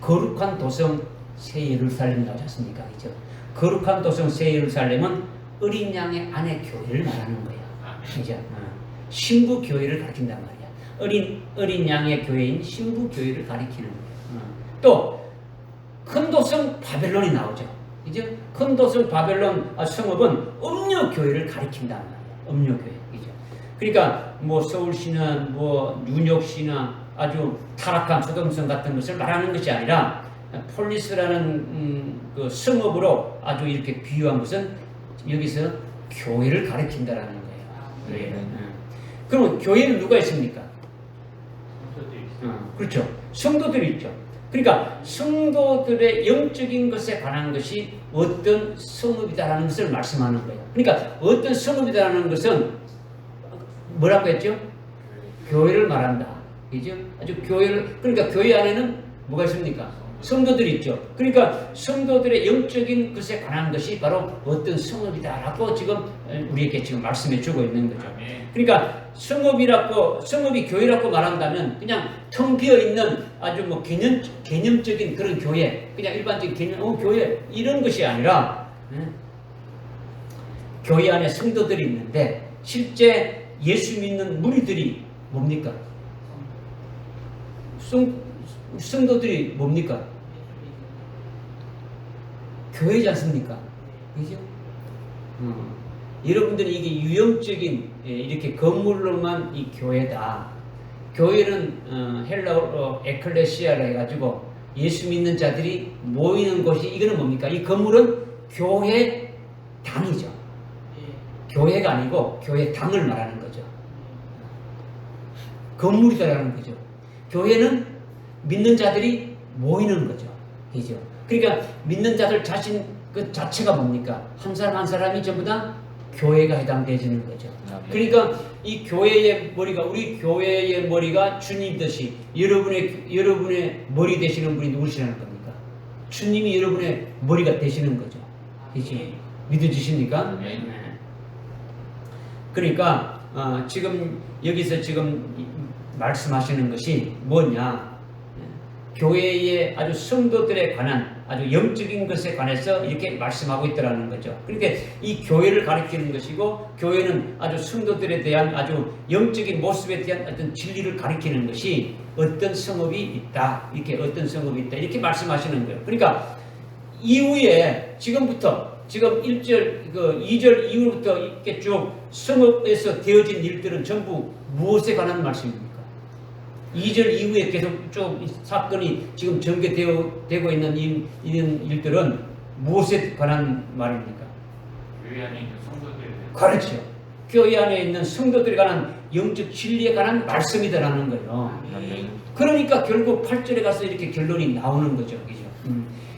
거룩한 도성 새 예루살렘 나오지 않습니까? 그죠? 거룩한 도성 새 예루살렘은 어린 양의 안에 교회를 말하는 거예요. 그죠? 신부 교회를 가리킨단 말이야. 어린 양의 교회인 신부 교회를 가리키는 거예요. 또 큰 도성 바벨론이 나오죠. 그죠? 큰 도성 바벨론 성읍은 음료 교회를 가리킨단 말이야. 음료 교회. 그죠? 그러니까 뭐 서울시나 뭐 뉴욕시나 아주 타락한 소돔성 같은 것을 말하는 것이 아니라 폴리스라는 그 성읍으로 아주 이렇게 비유한 것은 여기서 교회를 가리킨다라는 거예요. 네. 그럼 교회는 누가 있습니까? 그렇죠. 성도들이 있죠. 그러니까 성도들의 영적인 것에 관한 것이 어떤 성읍이다라는 것을 말씀하는 거예요. 그러니까 어떤 성읍이다라는 것은 뭐라고 했죠? 교회를 말한다. 그죠? 아주 교회를, 그러니까 교회 안에는 뭐가 있습니까? 성도들이 있죠. 그러니까 성도들의 영적인 것에 관한 것이 바로 어떤 성읍이다라고 지금 우리에게 지금 말씀해 주고 있는 거죠. 그러니까 성읍이 교회라고 말한다면 그냥 텅 비어 있는 아주 뭐 개념적인 그런 교회, 그냥 일반적인 개념, 교회 이런 것이 아니라 교회 안에 성도들이 있는데 실제 예수 믿는 무리들이 뭡니까? 성도들이 뭡니까? 교회지 않습니까? 그죠? 여러분들이 이게 유형적인 이렇게 건물로만 이 교회다. 교회는 헬라어로 에클레시아라 해가지고 예수 믿는 자들이 모이는 곳이, 이거는 뭡니까? 이 건물은 교회당이죠. 교회가 아니고 교회당을 말하는 거죠. 건물이라는 거죠. 교회는 믿는 자들이 모이는 거죠. 그죠? 그러니까 믿는 자들 자신 그 자체가 뭡니까? 한 사람 한 사람이 전부 다 교회가 해당되지는 거죠. 그러니까 이 교회의 머리가, 우리 교회의 머리가 주님듯이 여러분의 머리 되시는 분이 누구시라는 겁니까? 주님이 여러분의 머리가 되시는 거죠. 그죠? 믿어지십니까? 네. 그러니까 지금 여기서 지금 말씀하시는 것이 뭐냐? 교회의 아주 성도들에 관한 아주 영적인 것에 관해서 이렇게 말씀하고 있다는 거죠. 그러니까 이 교회를 가리키는 것이고, 교회는 아주 성도들에 대한 아주 영적인 모습에 대한 어떤 진리를 가리키는 것이 어떤 성읍이 있다, 이렇게 어떤 성읍이 있다, 이렇게 말씀하시는 거예요. 그러니까 이후에 지금부터 지금 2절 이후부터 이렇게 쭉 성읍에서 되어진 일들은 전부 무엇에 관한 말씀입니까? 2절 이후에 계속 쭉 사건이 지금 전개되고 있는 이런 일들은 무엇에 관한 말입니까? 교회 안에 있는 성도들에 대한. 그렇죠. 교회 안에 있는 성도들에 관한 영적 진리에 관한 말씀이다라는 거예요. 그러니까 결국 8절에 가서 이렇게 결론이 나오는 거죠. 그죠?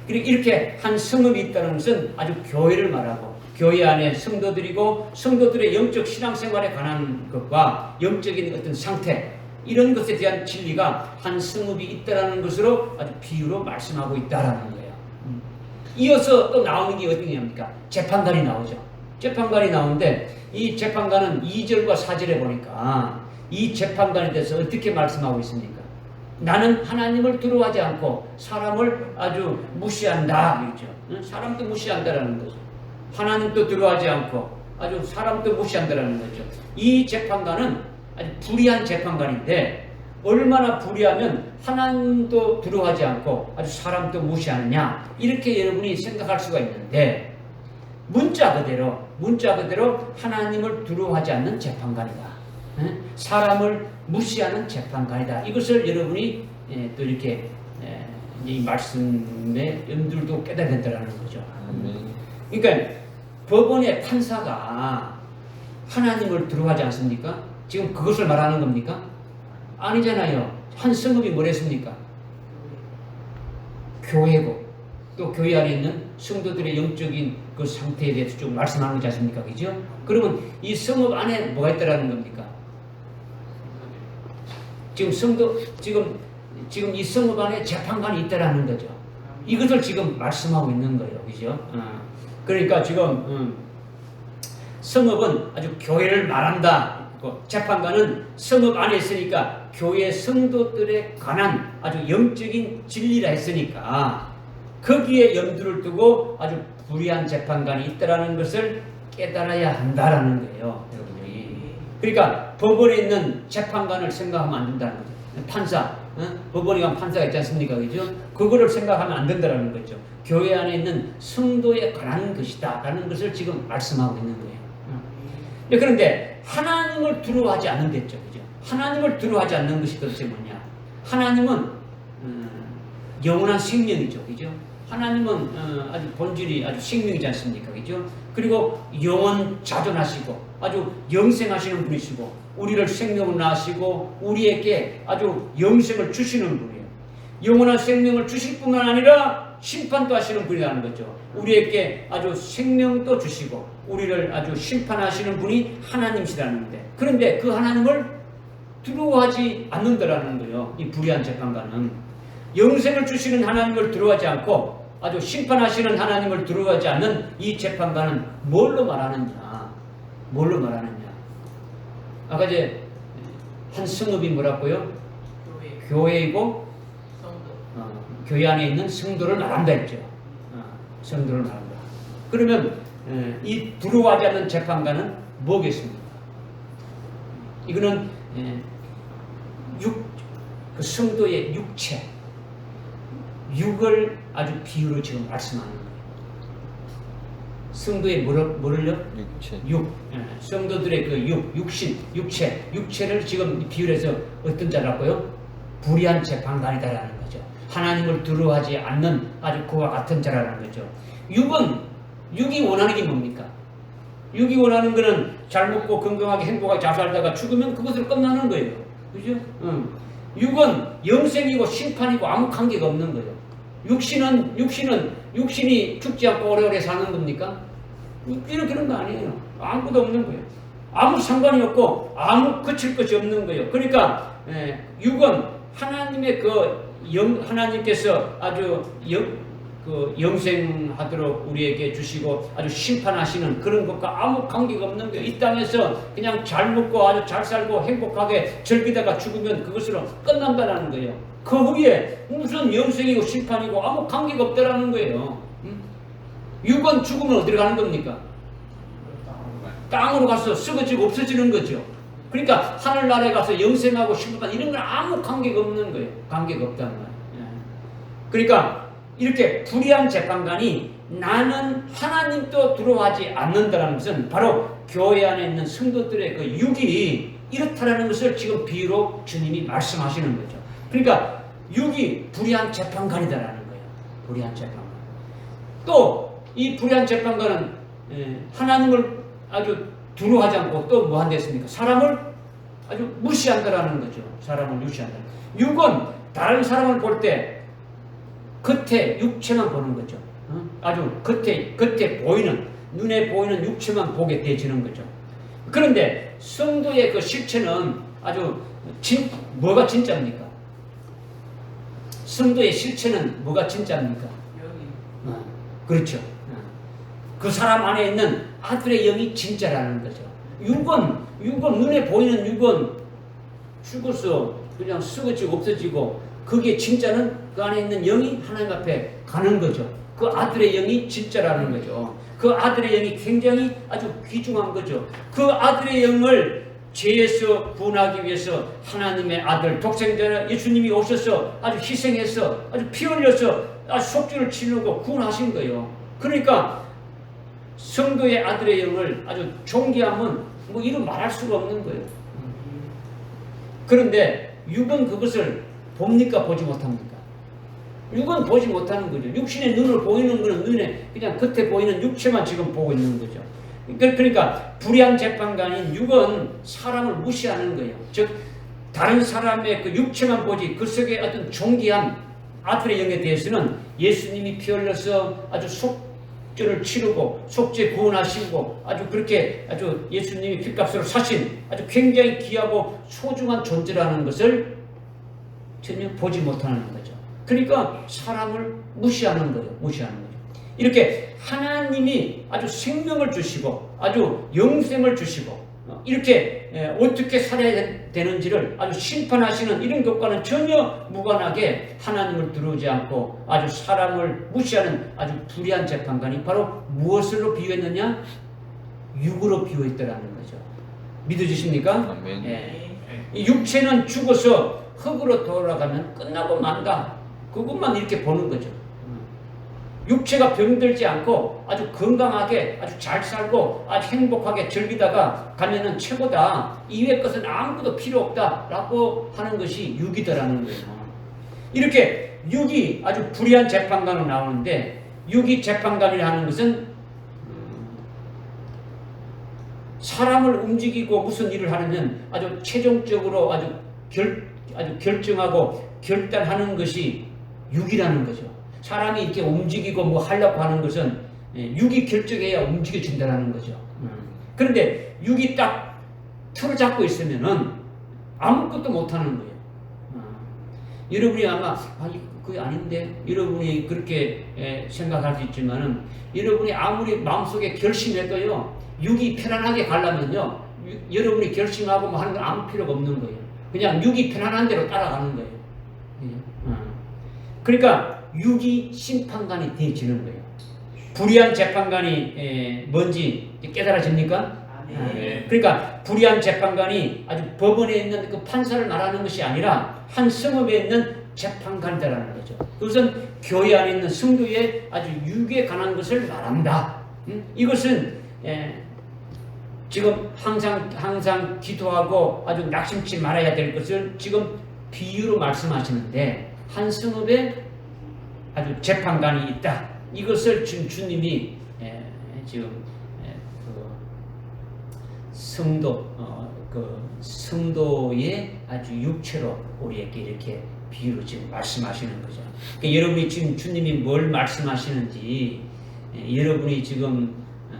그리고 이렇게 한 성읍이 있다는 것은 아주 교회를 말하고, 교회 안에 성도들이고 성도들의 영적 신앙생활에 관한 것과 영적인 어떤 상태, 이런 것에 대한 진리가 한 성읍이 있다라는 것으로 아주 비유로 말씀하고 있다라는 거예요. 이어서 또 나오는 게 어디냐입니까? 재판관이 나오죠. 재판관이 나오는데 이 재판관은 2절과 4절에 보니까 이 재판관에 대해서 어떻게 말씀하고 있습니까? 나는 하나님을 두려워하지 않고 사람을 아주 무시한다. 그렇죠? 사람도 무시한다라는 거죠. 하나님도 두려워하지 않고 아주 사람도 무시한다라는 거죠. 이 재판관은 아주 불의한 재판관인데 얼마나 불의하면 하나님도 두려워하지 않고 아주 사람도 무시하느냐 이렇게 여러분이 생각할 수가 있는데 문자 그대로 하나님을 두려워하지 않는 재판관이다. 사람을 무시하는 재판관이다. 이것을 여러분이 또 이렇게 이 말씀의 염두도 깨달아야 된다는 거죠. 그러니까 법원의 판사가 하나님을 두려워하지 않습니까? 지금 그것을 말하는 겁니까? 아니잖아요. 한 성읍이 뭐랬습니까? 교회고 또 교회 안에 있는 성도들의 영적인 그 상태에 대해서 좀 말씀하는 거지 않습니까? 그죠? 그러면 이 성읍 안에 뭐가 있다라는 겁니까? 지금 이 성읍 안에 재판관이 있다라는 거죠. 이것을 지금 말씀하고 있는 거예요. 그죠? 그러니까 지금 성읍은 아주 교회를 말한다. 재판관은 성읍 안에 있으니까 교회 성도들에 관한 아주 영적인 진리라 했으니까 거기에 염두를 두고 아주 불의한 재판관이 있다라는 것을 깨달아야 한다라는 거예요, 여러분이. 그러니까 법원에 있는 재판관을 생각하면 안 된다는 거죠. 판사, 법원에 가면 판사가 있지 않습니까, 그죠? 그거를 생각하면 안 된다라는 거죠. 교회 안에 있는 성도에 관한 것이다라는 것을 지금 말씀하고 있는 거예요. 그런데 하나님을 두려워하지 않는 데죠, 그죠? 하나님을 두려워하지 않는 것이 도대체 뭐냐? 하나님은 영원한 생명이죠, 그죠? 하나님은 아주 본질이 아주 생명이지 않습니까? 그죠? 그리고 영원 자존하시고 아주 영생하시는 분이시고 우리를 생명을 낳으시고 우리에게 아주 영생을 주시는 분이에요. 영원한 생명을 주실 뿐만 아니라 심판도 하시는 분이라는 거죠. 우리에게 아주 생명도 주시고 우리를 아주 심판하시는 분이 하나님이시라는데 그런데 그 하나님을 두려워하지 않는다라는 거예요. 이 불의한 재판관은. 영생을 주시는 하나님을 두려워하지 않고 아주 심판하시는 하나님을 두려워하지 않는 이 재판관은 뭘로 말하느냐? 뭘로 말하느냐? 아까 이제 한 성읍이 뭐라고요? 교회이고 교회 안에 있는 성도를 말한다 했죠. 성도를 말한다. 그러면 이 두려워하지 않는 재판관은 뭐겠습니까? 이거는 그 성도의 육체, 육을 아주 비유로 지금 말씀하는 거예요. 성도의 뭐를요? 육체. 육. 성도들의 그 육신, 육체를 지금 비유해서 어떤 자라고요? 불의한 재판관이다라는 거죠. 하나님을 두려워하지 않는 아주 그와 같은 자라는 거죠. 육이 원하는 게 뭡니까? 육이 원하는 거는 잘 먹고 건강하게 행복하게 잘 살다가 죽으면 그것으로 끝나는 거예요. 그죠? 육은 영생이고 심판이고 아무 관계가 없는 거예요. 육신이 죽지 않고 오래오래 사는 겁니까? 육신은 그런 거 아니에요. 아무것도 없는 거예요. 아무 상관이 없고 아무 거칠 것이 없는 거예요. 그러니까 육은 하나님의 하나님께서 아주 영생하도록 우리에게 주시고 아주 심판하시는 그런 것과 아무 관계가 없는 거예요. 이 땅에서 그냥 잘 먹고 아주 잘 살고 행복하게 즐기다가 죽으면 그것으로 끝난다는 거예요. 그 후에 무슨 영생이고 심판이고 아무 관계가 없다라는 거예요. 육은 죽으면 어디로 가는 겁니까? 땅으로 가서 썩어지고 없어지는 거죠. 그러니까 하늘나라에 가서 영생하고 심판 이런 건 아무 관계가 없는 거예요. 관계가 없다는 거예요. 그러니까 이렇게 불의한 재판관이 나는 하나님도 두려워하지 않는다는 것은 바로 교회 안에 있는 성도들의 그 육이 이렇다라는 것을 지금 비유로 주님이 말씀하시는 거죠. 그러니까 육이 불의한 재판관이다라는 거예요. 불의한 재판관. 또 이 불의한 재판관은 하나님을 아주 두려워하지 않고 또 뭐 한댔습니까? 사람을 아주 무시한다라는 거죠. 사람을 무시한다. 육은 다른 사람을 볼 때 겉에 육체만 보는 거죠. 아주 겉에 보이는 눈에 보이는 육체만 보게 되지는 거죠. 그런데 성도의 그 실체는 아주 뭐가 진짜입니까? 성도의 실체는 뭐가 진짜입니까? 그렇죠. 그 사람 안에 있는 아들의 영이 진짜라는 거죠. 육은 눈에 보이는 육은 죽어서 그냥 썩어지고 없어지고, 그게 진짜는 그 안에 있는 영이 하나님 앞에 가는 거죠. 그 아들의 영이 진짜라는 거죠. 그 아들의 영이 굉장히 아주 귀중한 거죠. 그 아들의 영을 죄에서 구원하기 위해서 하나님의 아들 독생자 예수님이 오셔서 아주 희생해서 아주 피 흘려서 아주 속죄를 치르고 구원하신 거예요. 그러니까 성도의 아들의 영을 아주 존귀하면 뭐 이루 말할 수가 없는 거예요. 그런데 육은 그것을 봅니까 보지 못합니까? 육은 보지 못하는 거죠. 육신의 눈을 보이는 거는 눈에 그냥 겉에 보이는 육체만 지금 보고 있는 거죠. 그러니까 불의한 재판관인 육은 사람을 무시하는 거예요. 즉 다른 사람의 그 육체만 보지 그 속에 어떤 존귀한 아들의 영에 대해서는 예수님이 피 흘려서 아주 속죄를 치르고 속죄 구원하시고 아주 그렇게 아주 예수님이 핏값으로 사신 아주 굉장히 귀하고 소중한 존재라는 것을 전혀 보지 못하는 거죠. 그러니까 사람을 무시하는 거예요. 무시하는 거죠. 이렇게 하나님이 아주 생명을 주시고 아주 영생을 주시고 이렇게 어떻게 살아야 되는지를 아주 심판하시는 이런 것과는 전혀 무관하게 하나님을 두려우지 않고 아주 사람을 무시하는 아주 불의한 재판관이 바로 무엇으로 비유했느냐? 육으로 비유했더라는 거죠. 믿어지십니까? 이 육체는 죽어서 흙으로 돌아가면 끝나고 만다. 그것만 이렇게 보는 거죠. 육체가 병들지 않고 아주 건강하게 아주 잘 살고 아주 행복하게 즐기다가 가면은 최고다. 이외의 것은 아무것도 필요 없다라고 하는 것이 육이더라는 거예요. 이렇게 육이 아주 불의한 재판관으로 나오는데, 육이 재판관이라 하는 것은 사람을 움직이고 무슨 일을 하려면 아주 최종적으로 아주 결정하고 결단하는 것이 육이라는 거죠. 사람이 이렇게 움직이고 뭐 하려고 하는 것은 육이 결정해야 움직여진다는 거죠. 그런데 육이 딱 틀어 잡고 있으면은 아무것도 못하는 거예요. 여러분이 아마 그게 아닌데 여러분이 그렇게 생각할 수 있지만은, 여러분이 아무리 마음속에 결심해도요, 육이 편안하게 가려면요, 여러분이 결심하고 뭐 하는 건 아무 필요가 없는 거예요. 그냥 육이 편안한 대로 따라가는 거예요. 그러니까 육이 심판관이 되어지는 거예요. 불의한 재판관이 뭔지 깨달아집니까? 그러니까 불의한 재판관이 아주 법원에 있는 그 판사를 말하는 것이 아니라 한 성읍에 있는 재판관이라는 거죠. 그것은 교회 안에 있는 성도의 아주 육에 관한 것을 말한다. 이것은 지금 항상 기도하고 아주 낙심치 말아야 될 것을 지금 비유로 말씀하시는데, 한 성읍에 아주 재판관이 있다. 이것을 지금 주님이 지금 성도의 아주 육체로 우리에게 이렇게 비유로 지금 말씀하시는 거죠. 그러니까 여러분이 지금 주님이 뭘 말씀하시는지 여러분이 지금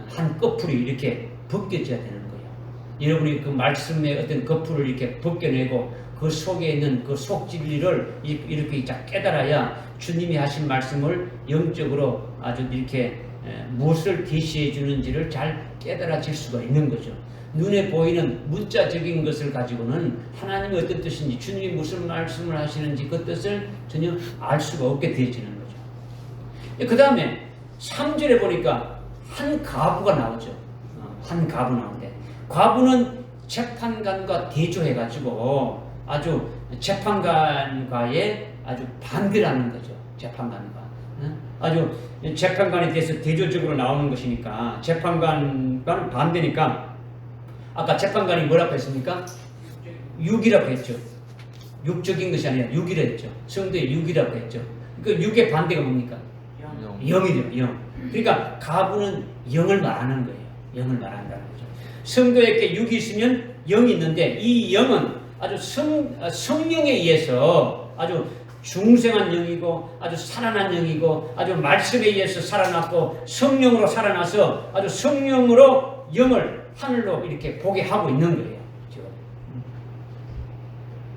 한 거풀이 이렇게 벗겨져야 되는 거예요. 여러분이 그 말씀의 어떤 거풀을 이렇게 벗겨내고 그 속에 있는 그 속진리를 이렇게 깨달아야 주님이 하신 말씀을 영적으로 아주 이렇게 무엇을 계시해 주는지를 잘 깨달아질 수가 있는 거죠. 눈에 보이는 문자적인 것을 가지고는 하나님이 어떤 뜻인지, 주님이 무슨 말씀을 하시는지 그 뜻을 전혀 알 수가 없게 되어지는 거죠. 그 다음에 3절에 보니까 한 과부가 나오죠. 한 과부 나오는데, 과부는 재판관과 대조해가지고 아주 재판관과의 아주 반대라는 거죠. 재판관과. 아주 재판관에 대해서 대조적으로 나오는 것이니까, 재판관과는 반대니까, 아까 재판관이 뭐라고 했습니까? 육이라고 했죠. 육적인 것이 아니라 육이라고 했죠. 성도의 육이라고 했죠. 그 육의 반대가 뭡니까? 영이죠. 영. 그러니까 가부는 영을 말하는 거예요. 영을 말한다는 거죠. 성도에게 육이 있으면 영이 있는데, 이 영은 아주 성령에 의해서 아주 중생한 영이고 아주 살아난 영이고 아주 말씀에 의해서 살아났고 성령으로 살아나서 아주 성령으로 영을 하늘로 이렇게 보게 하고 있는 거예요. 지금.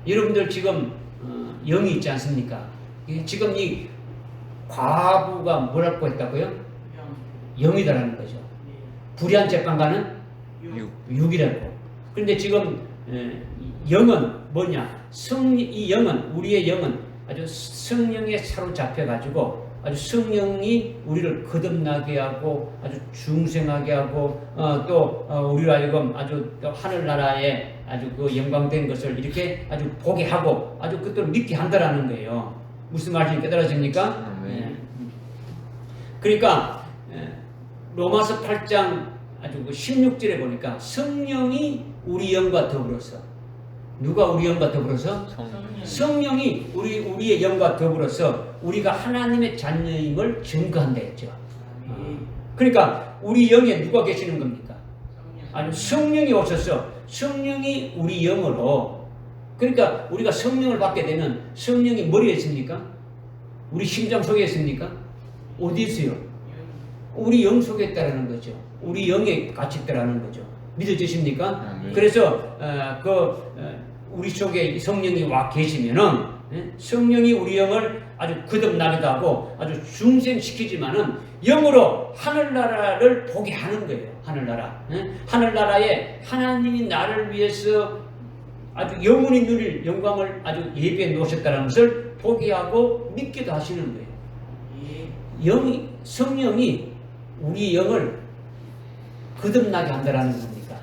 여러분들 지금 영이 있지 않습니까? 지금 이 과부가 뭐라고 했다고요? 0이다라는 거죠. 불의한 재판관은 6. 6이라고. 그런데 지금 0은 뭐냐? 이 영은, 우리의 영은 아주 성령에 사로잡혀가지고 아주 성령이 우리를 거듭나게 하고 아주 중생하게 하고 또 우리로 하여금 아주 하늘나라에 아주 그 영광된 것을 이렇게 아주 보게 하고 아주 그것을 믿게 한다라는 거예요. 무슨 말인지 깨달아집니까? 네. 그러니까 로마서 8장 아주 그 16절에 보니까 성령이 우리 영과 더불어서, 누가 우리 영과 더불어서? 성령이 우리의 영과 더불어서 우리가 하나님의 자녀임을 증거한다 했죠. 그러니까 우리 영에 누가 계시는 겁니까? 아니, 성령이 오셔서 성령이 우리 영으로, 그러니까 우리가 성령을 받게 되면 성령이 머리에 있습니까? 우리 심장 속에 있습니까? 어디 있어요? 우리 영 속에 있다라는 거죠. 우리 영에 같이 있다라는 거죠. 믿어지십니까? 그래서 우리 속에 성령이 와 계시면은 성령이 우리 영을 아주 거듭나기도 하고 아주 중생시키지만은 영으로 하늘나라를 보게 하는 거예요. 하늘나라. 하늘나라에 하나님이 나를 위해서 아주 영원히 누릴 영광을 아주 예비해 놓으셨다는 것을 보게 하고 믿기도 하시는 거예요. 성령이 우리 영을 거듭나게 한다는 겁니까?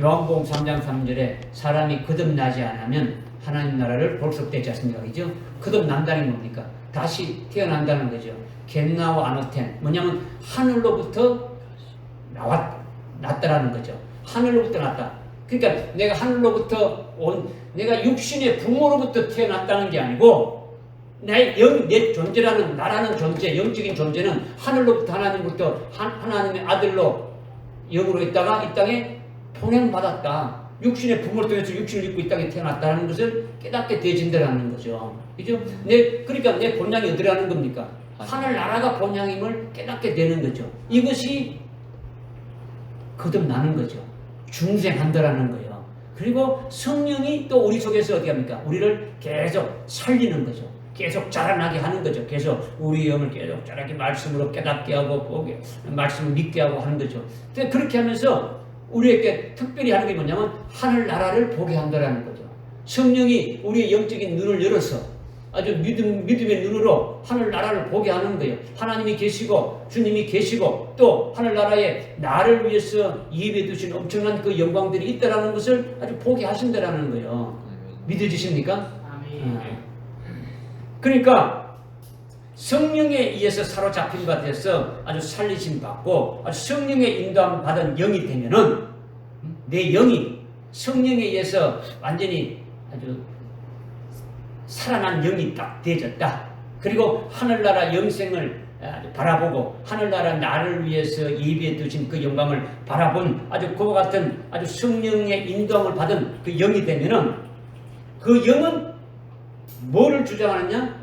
요한복음 3장 3절에 사람이 거듭나지 않으면 하나님 나라를 볼 수 없지 않습니까? 그죠? 거듭난다는 겁니까? 다시 태어난다는 거죠. 겟나우 아노텐. 뭐냐면 하늘로부터 났다라는 거죠. 하늘로부터 났다. 그러니까 내가 하늘로부터 내가 육신의 부모로부터 태어났다는 게 아니고 내 존재라는, 나라는 존재, 영적인 존재는 하늘로부터 하나님부터 하나님의 아들로 영으로 있다가 이 땅에 통행받았다. 육신의 부모를 통해서 육신을 입고 이 땅에 태어났다는 것을 깨닫게 되어진다는 거죠. 그죠? 그러니까 내 본향이 어디라는 겁니까? 하늘나라가 본향임을 깨닫게 되는 거죠. 이것이 거듭나는 거죠. 중생한다라는 거예요. 그리고 성령이 또 우리 속에서 어떻게 합니까? 우리를 계속 살리는 거죠. 계속 자라나게 하는 거죠. 계속 우리 영을 계속 자라게 말씀으로 깨닫게 하고 말씀을 믿게 하고 하는 거죠. 그렇게 하면서 우리에게 특별히 하는 게 뭐냐면 하늘나라를 보게 한다는 거죠. 성령이 우리의 영적인 눈을 열어서 아주 믿음의 눈으로 하늘나라를 보게 하는 거예요. 하나님이 계시고 주님이 계시고 또 하늘나라에 나를 위해서 예비해 두신 엄청난 그 영광들이 있다는 것을 아주 보게 하신다는 거예요. 믿어지십니까? 아멘. 그러니까 성령에 의해서 사로잡힌 바 돼서 아주 살리심 받고 아주 성령의 인도함 받은 영이 되면은 내 영이 성령에 의해서 완전히 아주 살아난 영이 딱 되어졌다. 그리고 하늘나라 영생을 바라보고 하늘나라 나를 위해서 예비해 두신 그 영광을 바라본 아주 그와 같은 아주 성령의 인도함을 받은 그 영이 되면은 그 영은 뭐를 주장하느냐?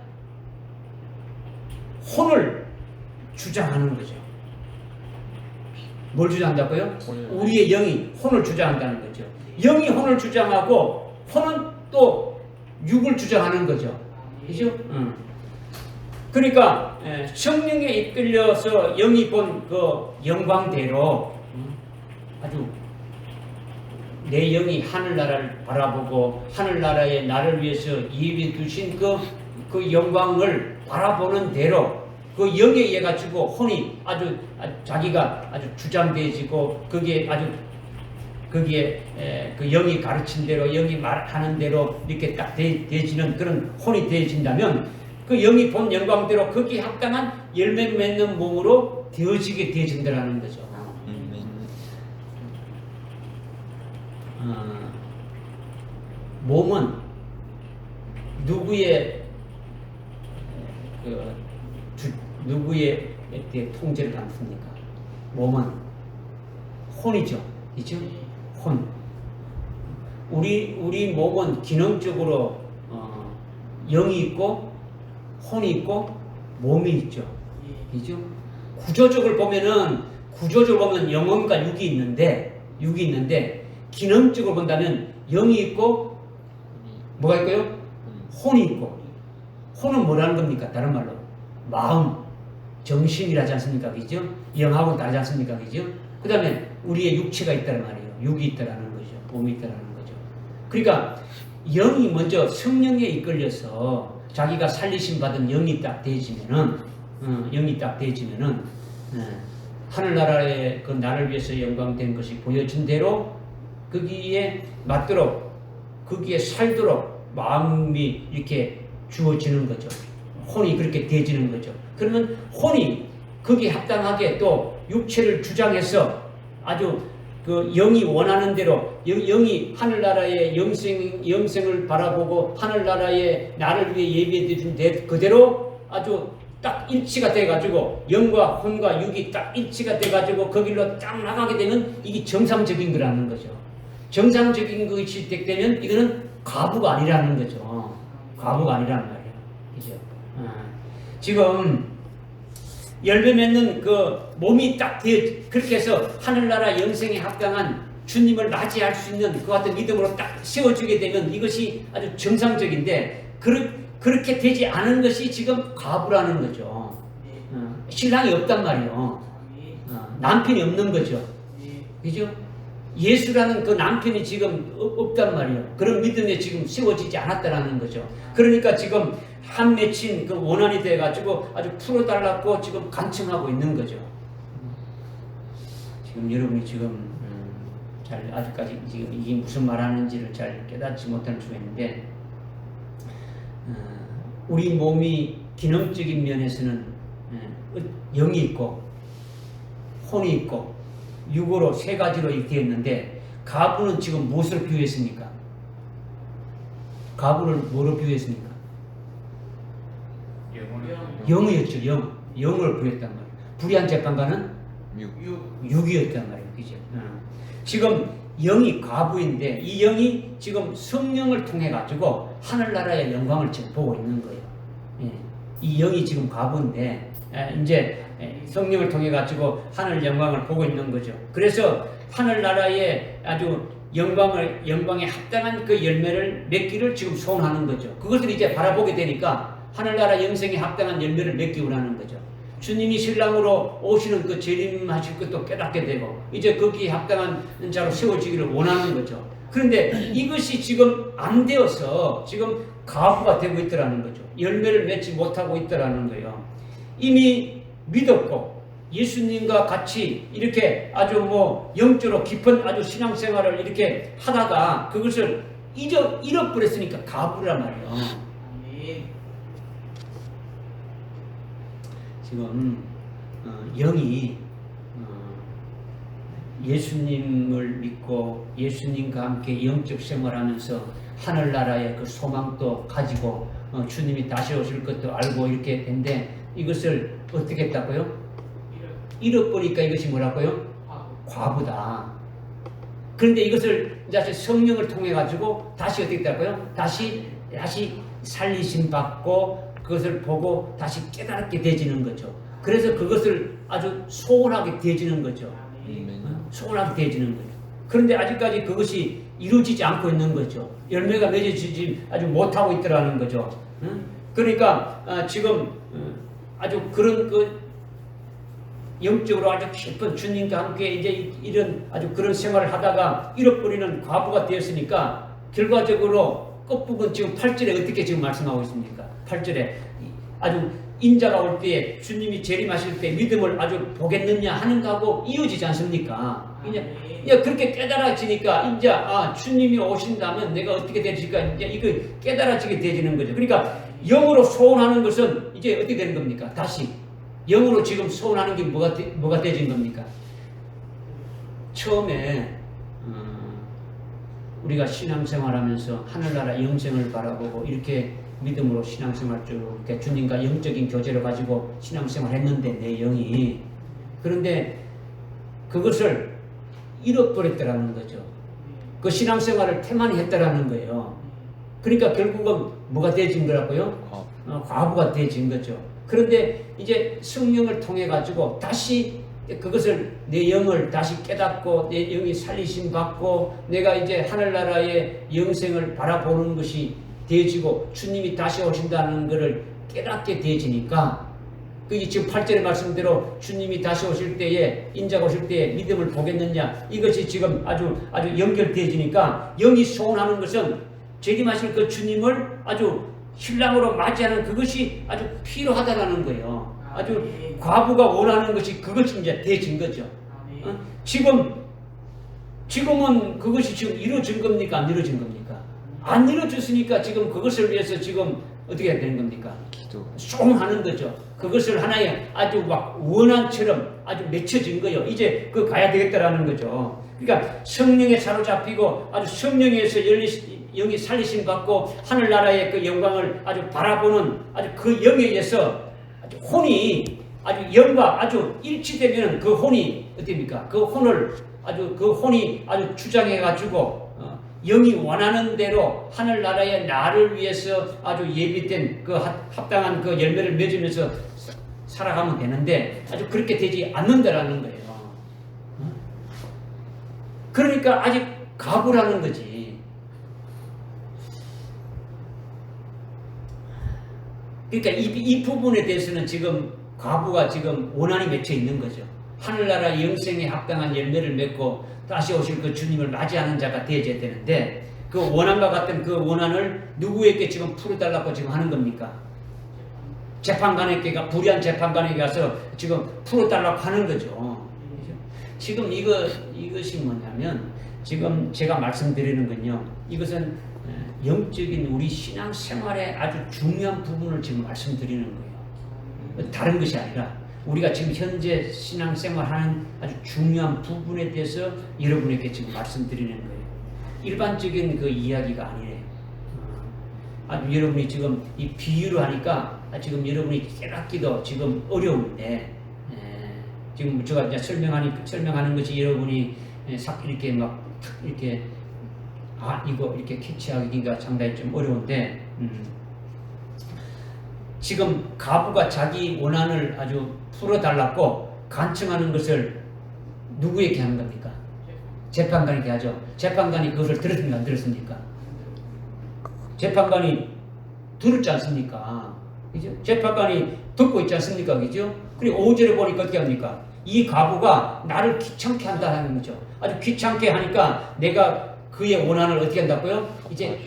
혼을 주장하는 거죠. 뭘 주장한다고요? 우리의 영이 혼을 주장한다는 거죠. 영이 혼을 주장하고 혼은 또 육을 주장하는 거죠. 그죠? 그러니까 성령에 이끌려서 영이 본 그 영광대로 아주 내 영이 하늘나라를 바라보고 하늘나라에 나를 위해서 예비해 두신 그 영광을 바라보는 대로 그 영에 의해 가지고 혼이 아주 자기가 아주 주장되어지고 거기에 그 영이 가르친 대로 영이 말하는 대로 이렇게 딱 되어지는 그런 혼이 되어진다면 그 영이 본 영광대로 거기에 합당한 열매를 맺는 몸으로 되어지게 되어진다는 거죠. 몸은 누구의 통제를 받습니까? 몸은 혼이죠. 그죠? 혼. 우리 몸은 기능적으로 영이 있고 혼이 있고 몸이 있죠. 그죠? 구조적으로 보면 영혼과 육이 있는데 기능적으로 본다면 영이 있고 뭐가 있고요? 혼이 있고. 혼은 뭐라는 겁니까? 다른 말로 마음. 정신이라지 않습니까? 그죠? 영하고는 다르지 않습니까? 그죠? 그 다음에 우리의 육체가 있다는 말이에요. 육이 있다라는 거죠. 몸이 있다라는 거죠. 그러니까 영이 먼저 성령에 이끌려서 자기가 살리심 받은 영이 딱 되어지면은, 하늘나라의 그 나를 위해서 영광된 것이 보여진 대로 거기에 맞도록, 거기에 살도록 마음이 이렇게 주어지는 거죠. 혼이 그렇게 되어지는 거죠. 그러면 혼이 거기에 합당하게 또 육체를 주장해서 아주 그 영이 원하는 대로 영이 하늘나라의 영생을 바라보고 하늘나라의 나를 위해 예비해 준 그대로 아주 딱 일치가 돼가지고 영과 혼과 육이 딱 일치가 돼가지고 그 길로 딱 나가게 되면 이게 정상적인 거라는 거죠. 정상적인 것이 되면 이거는 과부가 아니라는 거죠. 과부가 아니라는 말이에요. 그죠? 지금 열매 맺는 그 몸이 딱 그렇게 해서 하늘나라 영생에 합당한 주님을 맞이할 수 있는 그 같은 믿음으로 딱 세워주게 되면 이것이 아주 정상적인데 그렇게 되지 않은 것이 지금 과부라는 거죠. 신랑이 없단 말이에요. 남편이 없는 거죠. 그죠? 예수라는 그 남편이 지금 없단 말이에요. 그런 믿음에 지금 세워지지 않았다라는 거죠. 그러니까 지금 한 맺힌 그 원한이 돼가지고 아주 풀어달라고 지금 간청하고 있는 거죠. 지금 여러분이 지금 잘 아직까지 지금 이게 무슨 말하는지를 잘 깨닫지 못할 수가 있는데, 우리 몸이 기능적인 면에서는 영이 있고 혼이 있고 육으로 세 가지로 이렇게 했는데, 가부는 지금 무엇을 비유했습니까? 가부를 뭐로 비유했습니까? 영이었죠. 영을 비유했단 말이에요. 불의한 재판관은 육이었단 말이에요. 그죠? 지금 영이 과부인데 이 영이 지금 성령을 통해 가지고 하늘나라의 영광을 지금 보고 있는 거예요. 이 영이 지금 과부인데 이제 성령을 통해 가지고 하늘 영광을 보고 있는 거죠. 그래서 하늘나라의 아주 영광에 합당한 그 열매를 맺기를 지금 소원하는 거죠. 그것을 이제 바라보게 되니까 하늘나라 영생에 합당한 열매를 맺기 원하는 거죠. 주님이 신랑으로 오시는 그 재림하실 것도 깨닫게 되고 이제 거기에 합당한 자로 세워지기를 원하는 거죠. 그런데 이것이 지금 안 되어서 지금 가부가 되고 있더라는 거죠. 열매를 맺지 못하고 있더라는 거예요. 이미 믿었고 예수님과 같이 이렇게 아주 영적으로 깊은 아주 신앙생활을 이렇게 하다가 그것을 잃어버렸으니까 가부란 말이에요. 지금 영이 예수님을 믿고 예수님과 함께 영적 생활하면서 하늘나라의 그 소망도 가지고 주님이 다시 오실 것도 알고 이렇게 된데 이것을 어떻게 했다고요? 잃어버리니까 이것이 뭐라고요? 과부다. 그런데 이것을 이제 성령을 통해 가지고 다시 어떻게 했다고요? 다시 살리심 받고 그것을 보고 다시 깨닫게 되지는 거죠. 그래서 그것을 아주 소원하게 되지는 거죠. 소원하게 되지는 거죠. 그런데 아직까지 그것이 이루어지지 않고 있는 거죠. 열매가 맺어지지 아주 못하고 있더라는 거죠. 그러니까 지금 아주 그런 그 영적으로 아주 깊은 주님과 함께 이제 이런 아주 그런 생활을 하다가 잃어버리는 과부가 되었으니까 결과적으로 끝부분 지금 8절에 어떻게 지금 말씀하고 있습니까? 8절에 아주 인자가 올 때에 주님이 재림하실 때 믿음을 아주 보겠느냐 하는 거하고 이어지지 않습니까? 이제 그렇게 깨달아지니까 이제 주님이 오신다면 내가 어떻게 되질까 이제 이거 깨달아지게 되지는 거죠. 그러니까 영으로 소원하는 것은 이제 어떻게 되는 겁니까? 다시 영으로 지금 소원하는 게 뭐가 되진 겁니까? 처음에 우리가 신앙생활하면서 하늘나라 영생을 바라보고 이렇게 믿음으로 신앙생활 쭉 이렇게 주님과 영적인 교제를 가지고 신앙생활했는데 내 영이 그런데 그것을 잃어버렸더라는 거죠. 그 신앙생활을 태만히 했더라는 거예요. 그러니까 결국은 뭐가 되어진 거라고요? 과부가 되어진 거죠. 그런데 이제 성령을 통해 가지고 다시 그것을 내 영을 다시 깨닫고 내 영이 살리심 받고 내가 이제 하늘나라의 영생을 바라보는 것이 되어지고 주님이 다시 오신다는 것을 깨닫게 되어지니까 그게 지금 8절의 말씀대로 주님이 다시 오실 때에 인자가 오실 때에 믿음을 보겠느냐 이것이 지금 아주 연결되어지니까 영이 소원하는 것은 재림하실 그 주님을 아주 신랑으로 맞이하는 그것이 아주 필요하다라는 거예요. 아주 과부가 원하는 것이 그것이 이제 되어진 거죠. 지금은 그것이 지금 이루어진 겁니까? 안 이루어진 겁니까? 안 이루어졌으니까 지금 그것을 위해서 지금 어떻게 해야 되는 겁니까? 쏨하는 거죠. 그것을 하나의 아주 막 원한처럼 아주 맺혀진 거예요. 이제 그 가야 되겠다라는 거죠. 그러니까 성령에 사로잡히고 아주 성령에서 영이 살리심 받고 하늘나라의 그 영광을 아주 바라보는 아주 그 영에 의해서 아주 혼이 아주 영과 아주 일치되면 그 혼이 어떻습니까? 그 혼이 아주 주장해가지고 영이 원하는 대로 하늘나라의 나를 위해서 아주 예비된 그 합당한 그 열매를 맺으면서 살아가면 되는데 아주 그렇게 되지 않는다라는 거예요. 그러니까 아직 가부라는 거지. 그러니까 이 부분에 대해서는 지금 과부가 지금 원한이 맺혀 있는 거죠. 하늘나라 영생에 합당한 열매를 맺고 다시 오실 그 주님을 맞이하는 자가 되어져야 되는데 그 원한과 같은 그 원한을 누구에게 지금 풀어달라고 지금 하는 겁니까? 재판관에게, 불의한 재판관에게 가서 지금 풀어달라고 하는 거죠. 지금 이것이 뭐냐면 지금 제가 말씀드리는 건요. 이것은 영적인 우리 신앙생활의 아주 중요한 부분을 지금 말씀드리는 거예요. 다른 것이 아니라 우리가 지금 현재 신앙생활하는 아주 중요한 부분에 대해서 여러분에게 지금 말씀드리는 거예요. 일반적인 그 이야기가 아니래요. 아주 여러분이 지금 이 비유로 하니까 지금 여러분이 깨닫기도 지금 어려운데 지금 제가 이제 설명하는 것이 여러분이 이렇게 막 이렇게 이거 이렇게 캐치하기가 상당히 좀 어려운데 지금 가부가 자기 원한을 아주 풀어달라고 간청하는 것을 누구에게 하는 겁니까? 재판관에게 하죠. 재판관이 그것을 들었습니까? 안 들었습니까? 재판관이 들었지 않습니까? 그죠? 재판관이 듣고 있지 않습니까? 그죠? 그리고 5절에 보니까 어떻게 합니까? 이 가부가 나를 귀찮게 한다는 거죠. 아주 귀찮게 하니까 내가 그의 원한을 어떻게 한다고요? 이제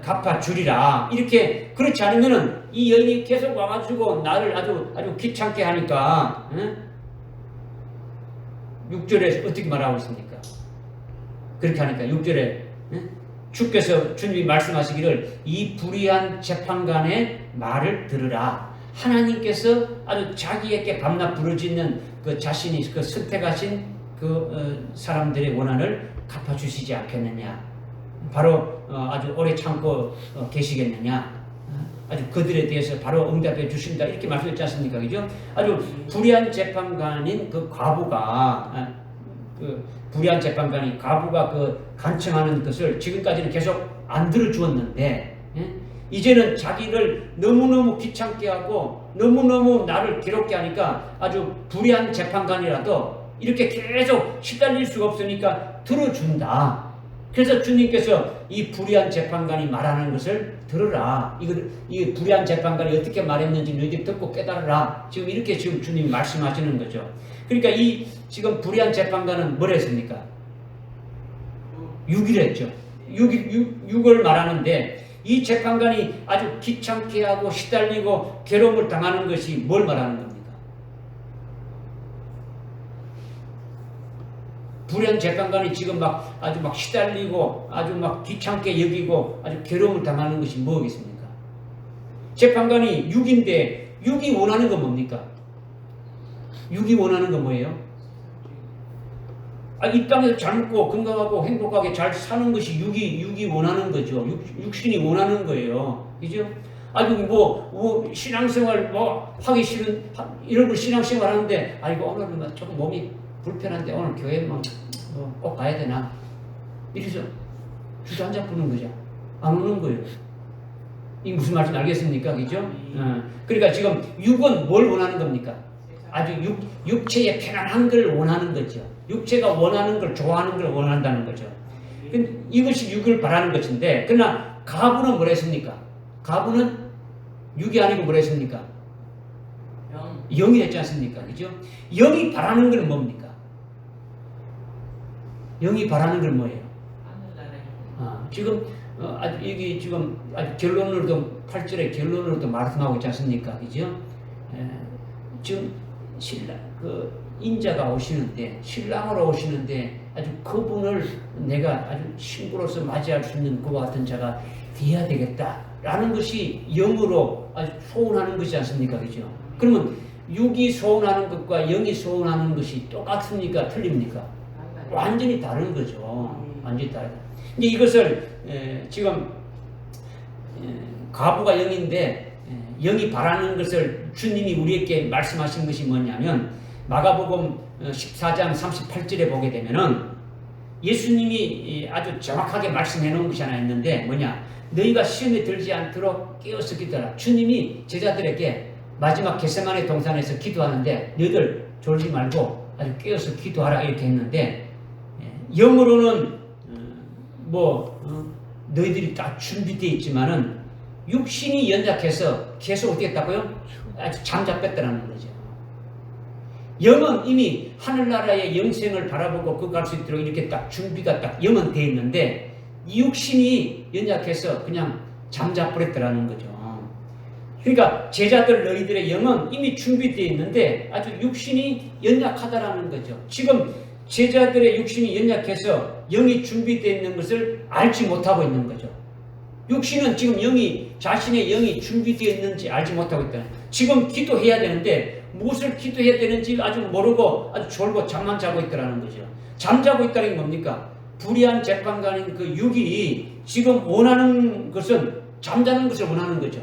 갚아주리라. 이렇게 그렇지 않으면은 이 여인이 계속 와가지고 나를 아주 귀찮게 하니까 6절에 어떻게 말하고 있습니까? 그렇게 하니까 6절에 주께서 주님이 말씀하시기를 이 불의한 재판관의 말을 들으라. 하나님께서 아주 자기에게 밤낮 부르짖는 그 자신이 그 선택하신 그 사람들의 원한을 갚아주시지 않겠느냐. 바로 아주 오래 참고 계시겠느냐. 아주 그들에 대해서 바로 응답해 주신다. 이렇게 말씀했지 않습니까? 그죠? 아주 불의한 재판관인 그 과부가 불의한 재판관이 과부가 그 간청하는 것을 지금까지는 계속 안 들어주었는데 이제는 자기를 너무너무 귀찮게 하고 너무너무 나를 괴롭게 하니까 아주 불의한 재판관이라도 이렇게 계속 시달릴 수가 없으니까 들어준다. 그래서 주님께서 이 불의한 재판관이 말하는 것을 들으라. 이 불의한 재판관이 어떻게 말했는지 너희들 듣고 깨달으라. 지금 이렇게 지금 주님이 말씀하시는 거죠. 그러니까 이 지금 불의한 재판관은 뭘 했습니까? 6일 했죠. 6을 말하는데 이 재판관이 아주 귀찮게 하고 시달리고 괴로움을 당하는 것이 뭘 말하는 겁니까? 불의한 재판관이 지금 아주 시달리고 아주 귀찮게 여기고 아주 괴로움을 당하는 것이 뭐겠습니까? 재판관이 6인데 6이 원하는 건 뭡니까? 6이 원하는 건 뭐예요? 이 땅에서 젊고 건강하고 행복하게 잘 사는 것이 6이 원하는 거죠. 육신이 원하는 거예요. 그죠? 신앙생활 하기 싫은, 이런 걸 신앙생활 하는데, 오늘은 조금 몸이 불편한데 오늘 교회만 꼭 가야 되나? 이래서 주저 한 잔 푸는 거죠. 안 오는 거예요. 이게 무슨 말인지 알겠습니까? 그죠? 그러니까 지금 6은 뭘 원하는 겁니까? 아주 육체의 편안한 걸 원하는 거죠. 육체가 원하는 걸 좋아하는 걸 원한다는 거죠. 이것이 6을 바라는 것인데, 그러나 가부는 뭘 했습니까? 가부는 6이 아니고 뭘 했습니까? 영이 됐지 않습니까? 그죠? 영이 바라는 건 뭡니까? 영이 바라는 건 뭐예요? 지금 여기 지금 아주 결론으로도 8절에 결론으로도 말씀하고 있지 않습니까? 그죠? 지금 신랑 인자가 오시는데 신랑으로 오시는데 아주 그분을 내가 아주 친구로서 맞이할 수 있는 그와 같은 자가 되어야 되겠다라는 것이 영으로 아주 소원하는 것이지 않습니까? 그죠? 그러면 육이 소원하는 것과 영이 소원하는 것이 똑같습니까? 틀립니까? 완전히 다른 거죠. 완전히 다르다. 이제 이것을 지금 과부가 영인데 영이 바라는 것을 주님이 우리에게 말씀하신 것이 뭐냐면 마가복음 14장 38절에 보게 되면은 예수님이 아주 정확하게 말씀해 놓은 것이 하나 있는데 뭐냐? 너희가 시험에 들지 않도록 깨어서 기도하라. 주님이 제자들에게 마지막 겟세마네 동산에서 기도하는데 너희들 졸지 말고 아주 깨어서 기도하라 이렇게 했는데 영으로는 너희들이 다 준비되어 있지만은 육신이 연약해서 계속 어떻게 했다고요? 아주 잠잡혔다는 거죠. 영은 이미 하늘나라의 영생을 바라보고 그 갈 수 있도록 이렇게 딱 준비가 딱 영은 되어 있는데 이 육신이 연약해서 그냥 잠자버렸다는 거죠. 그러니까 제자들 너희들의 영은 이미 준비되어 있는데 아주 육신이 연약하다라는 거죠. 지금 제자들의 육신이 연약해서 영이 준비되어 있는 것을 알지 못하고 있는 거죠. 육신은 지금 자신의 영이 준비되어 있는지 알지 못하고 있다. 지금 기도해야 되는데 무엇을 기도해야 되는지 아주 모르고 아주 졸고 잠만 자고 있다는 거죠. 잠자고 있다는 게 뭡니까? 불의한 재판관인 그 육이 지금 원하는 것은 잠자는 것을 원하는 거죠.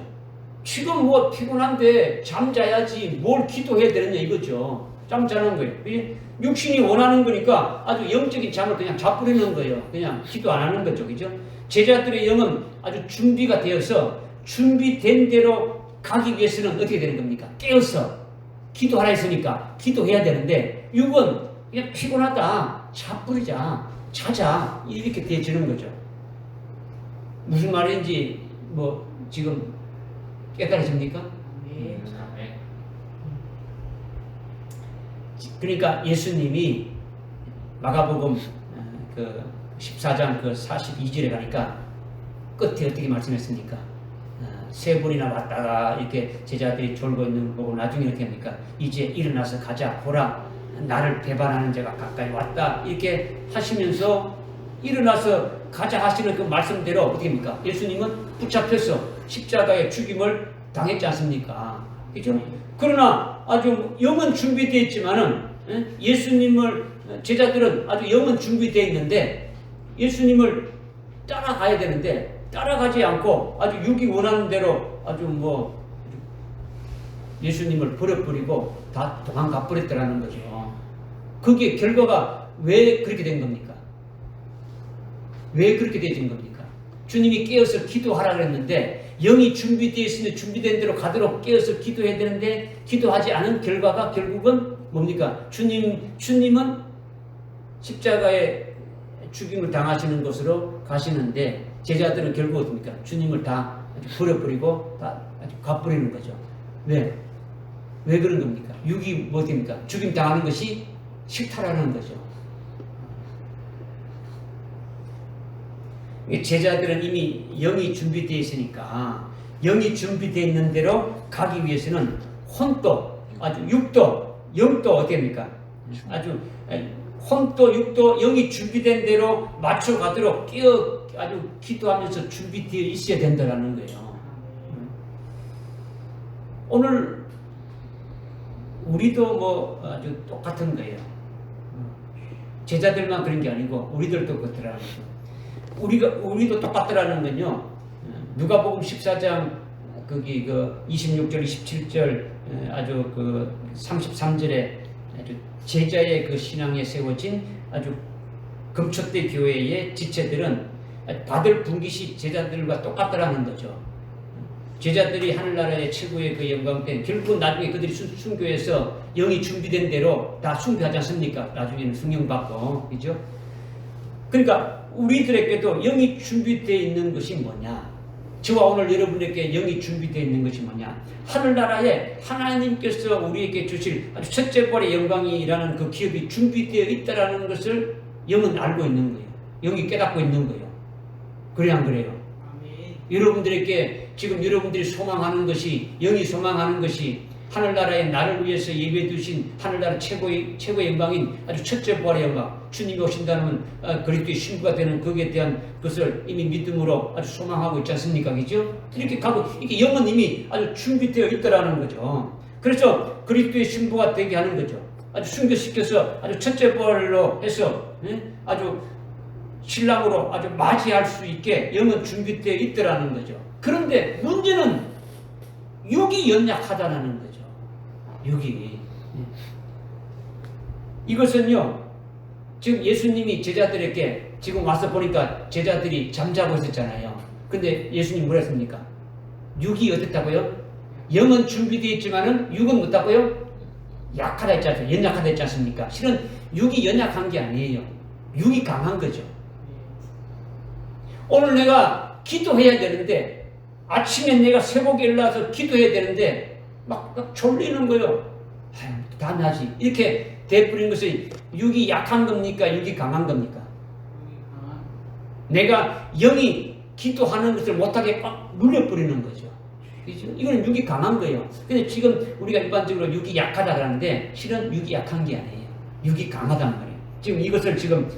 지금 피곤한데 잠자야지 뭘 기도해야 되느냐 이거죠. 잠자는 거예요. 육신이 원하는 거니까 아주 영적인 잠을 그냥 자버리는 거예요. 그냥 기도 안 하는 거죠. 그죠? 제자들의 영은 아주 준비가 되어서 준비된 대로 가기 위해서는 어떻게 되는 겁니까? 깨어서 기도하라 했으니까 기도해야 되는데 육은 그냥 피곤하다. 자버리자. 자자. 이렇게 되어지는 거죠. 무슨 말인지 지금 깨달아집니까? 네. 그러니까 예수님이 마가복음 14장 42절에 가니까 끝에 어떻게 말씀했습니까? 세 분이나 왔다가 이렇게 제자들이 졸고 있는 거 보고 나중에 어떻게 합니까? 이제 일어나서 가자. 보라. 나를 배반하는 자가 가까이 왔다. 이렇게 하시면서 일어나서 가자 하시는 그 말씀대로 어떻게 합니까? 예수님은 붙잡혀서 십자가의 죽임을 당했지 않습니까? 그죠? 그러나 아주 영은 준비되어 있지만은 예수님을 제자들은 아주 영은 준비되어 있는데 예수님을 따라가야 되는데 따라가지 않고 아주 육이 원하는 대로 아주 예수님을 버려버리고 다 도망가 버렸더라는 거죠. 그게 결과가 왜 그렇게 된 겁니까? 왜 그렇게 되진 겁니까? 주님이 깨어서 기도하라 그랬는데 영이 준비되어 있으면 준비된 대로 가도록 깨어서 기도해야 되는데 기도하지 않은 결과가 결국은 뭡니까? 주님은 십자가에 죽임을 당하시는 곳으로 가시는데 제자들은 결국 어떻습니까? 주님을 다 버려버리고 다 가버리는 거죠. 왜? 왜 그런 겁니까? 육이 뭐 됩니까? 죽임 당하는 것이 싫다라는 거죠. 제자들은 이미 영이 준비되어 있으니까 영이 준비되어 있는 대로 가기 위해서는 혼도, 아주 육도, 영도 어떻게 합니까? 아주 혼도, 육도, 영이 준비된 대로 맞춰가도록 아주 기도하면서 준비되어 있어야 된다는 거예요. 오늘 우리도 아주 똑같은 거예요. 제자들만 그런 게 아니고 우리들도 그렇더라는 거죠. 우리도 똑같더라는 건요. 누가복음 14장 거기 26절, 27절 아주 33절에 아주 제자의 그 신앙에 세워진 아주 금초대 교회의 지체들은 받을 분깃이 제자들과 똑같더라는 거죠. 제자들이 하늘나라의 최고의 그 영광 때 결국 나중에 그들이 순교해서 영이 준비된 대로 다 숭배하지 않습니까? 나중에는 승용받고, 그죠? 그러니까 우리들에게도 영이 준비되어 있는 것이 뭐냐? 저와 오늘 여러분에게 영이 준비되어 있는 것이 뭐냐? 하늘나라에 하나님께서 우리에게 주실 아주 첫째 벌의 영광이라는 그 기업이 준비되어 있다라는 것을 영은 알고 있는 거예요. 영이 깨닫고 있는 거예요. 그래야 안 그래요? 여러분들에게 지금 여러분들이 소망하는 것이, 영이 소망하는 것이 하늘나라에 나를 위해서 예배해 두신 하늘나라 최고의 영광인 아주 첫째 부활의 영광, 주님이 오신다는 그리스도의 신부가 되는 거기에 대한 것을 이미 믿음으로 아주 소망하고 있지 않습니까? 그죠? 이렇게 가고, 이게 영은 이미 아주 준비되어 있더라는 거죠. 그래서 그리스도의 신부가 되게 하는 거죠. 아주 순교시켜서 아주 첫째 부활로 해서 아주 신랑으로 아주 맞이할 수 있게 영은 준비되어 있더라는 거죠. 그런데 문제는 육이 연약하다는 거죠. 육이. 이것은요, 지금 예수님이 제자들에게 지금 와서 보니까 제자들이 잠자고 있었잖아요. 근데 예수님 뭐라 했습니까? 육이 어떻다고요? 영은 준비되어 있지만은 육은 어떻다고요? 약하다 했지 않습니까? 연약하다 했지 않습니까? 실은 육이 연약한 게 아니에요. 육이 강한 거죠. 오늘 내가 기도해야 되는데, 아침에 내가 새벽에 일어나서 기도해야 되는데 막 졸리는 거예요. 아유, 다음에 하지. 이렇게 돼버린 것이 육이 약한 겁니까? 육이 강한 겁니까? 내가 영이 기도하는 것을 못하게 꽉 눌려버리는 거죠. 그렇죠? 이거는 육이 강한 거예요. 근데 지금 우리가 일반적으로 육이 약하다 그러는데 실은 육이 약한 게 아니에요. 육이 강하단 말이에요. 지금 이것을 지금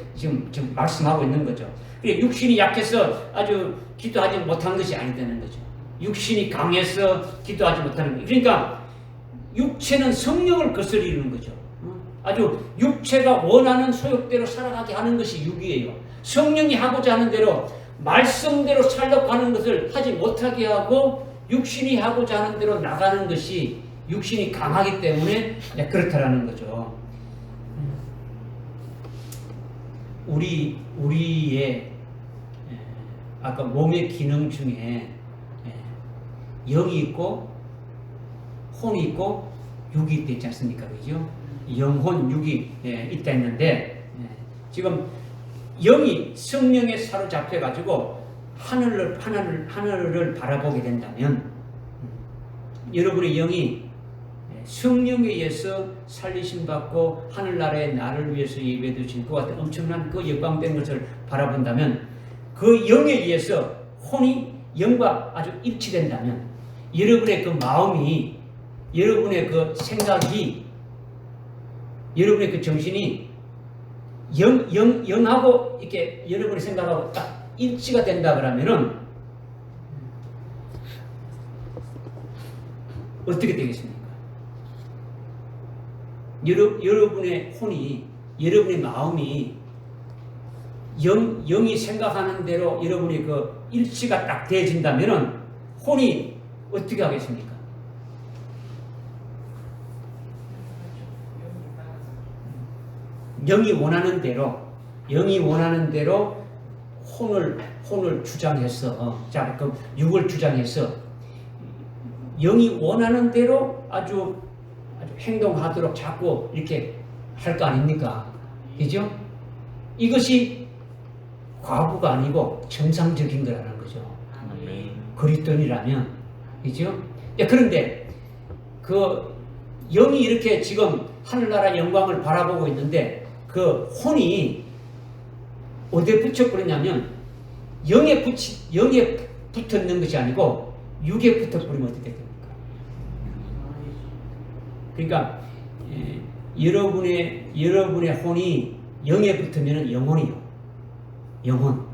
말씀하고 있는 거죠. 육신이 약해서 아주 기도하지 못한 것이 아니다는 거죠. 육신이 강해서 기도하지 못하는 거예요. 그러니까 육체는 성령을 거스리는 거죠. 아주 육체가 원하는 소욕대로 살아가게 하는 것이 육이에요. 성령이 하고자 하는 대로 말씀대로 살려고 하는 것을 하지 못하게 하고 육신이 하고자 하는 대로 나가는 것이 육신이 강하기 때문에 그렇다라는 거죠. 우리의 아까 몸의 기능 중에 영이 있고 혼이 있고 육이 있지 않습니까? 그죠? 영혼, 육이 있다 했는데 지금 영이 성령에 사로잡혀 가지고 하늘을 바라보게 된다면 여러분의 영이 성령에 의해서 살리심 받고 하늘나라에 나를 위해서 예배해 두신 그 같은 엄청난 그 영광된 것을 바라본다면 그 영에 의해서 혼이 영과 아주 일치된다면 여러분의 그 마음이, 여러분의 그 생각이, 여러분의 그 정신이 영하고 이렇게 여러분의 생각하고 딱 일치가 된다 그러면은 어떻게 되겠습니까? 여러분의 혼이, 여러분의 마음이 영이 생각하는 대로 여러분이 그 일치가 딱 되어진다면은 혼이 어떻게 하겠습니까? 영이 원하는 대로 혼을 주장해서, 자, 그럼 육을 주장해서 영이 원하는 대로 아주 행동하도록 자꾸 이렇게 할 거 아닙니까? 그죠? 이것이 과부가 아니고 정상적인 거라는 거죠. 그리스도인이라면, 그죠? 그런데 그 영이 이렇게 지금 하늘나라 영광을 바라보고 있는데 그 혼이 어디에 붙여버리냐면 영에 붙어 있는 것이 아니고 육에 붙어버리면 어떻게 됩니까? 그러니까 여러분의 혼이 영에 붙으면 영혼이요. 영혼.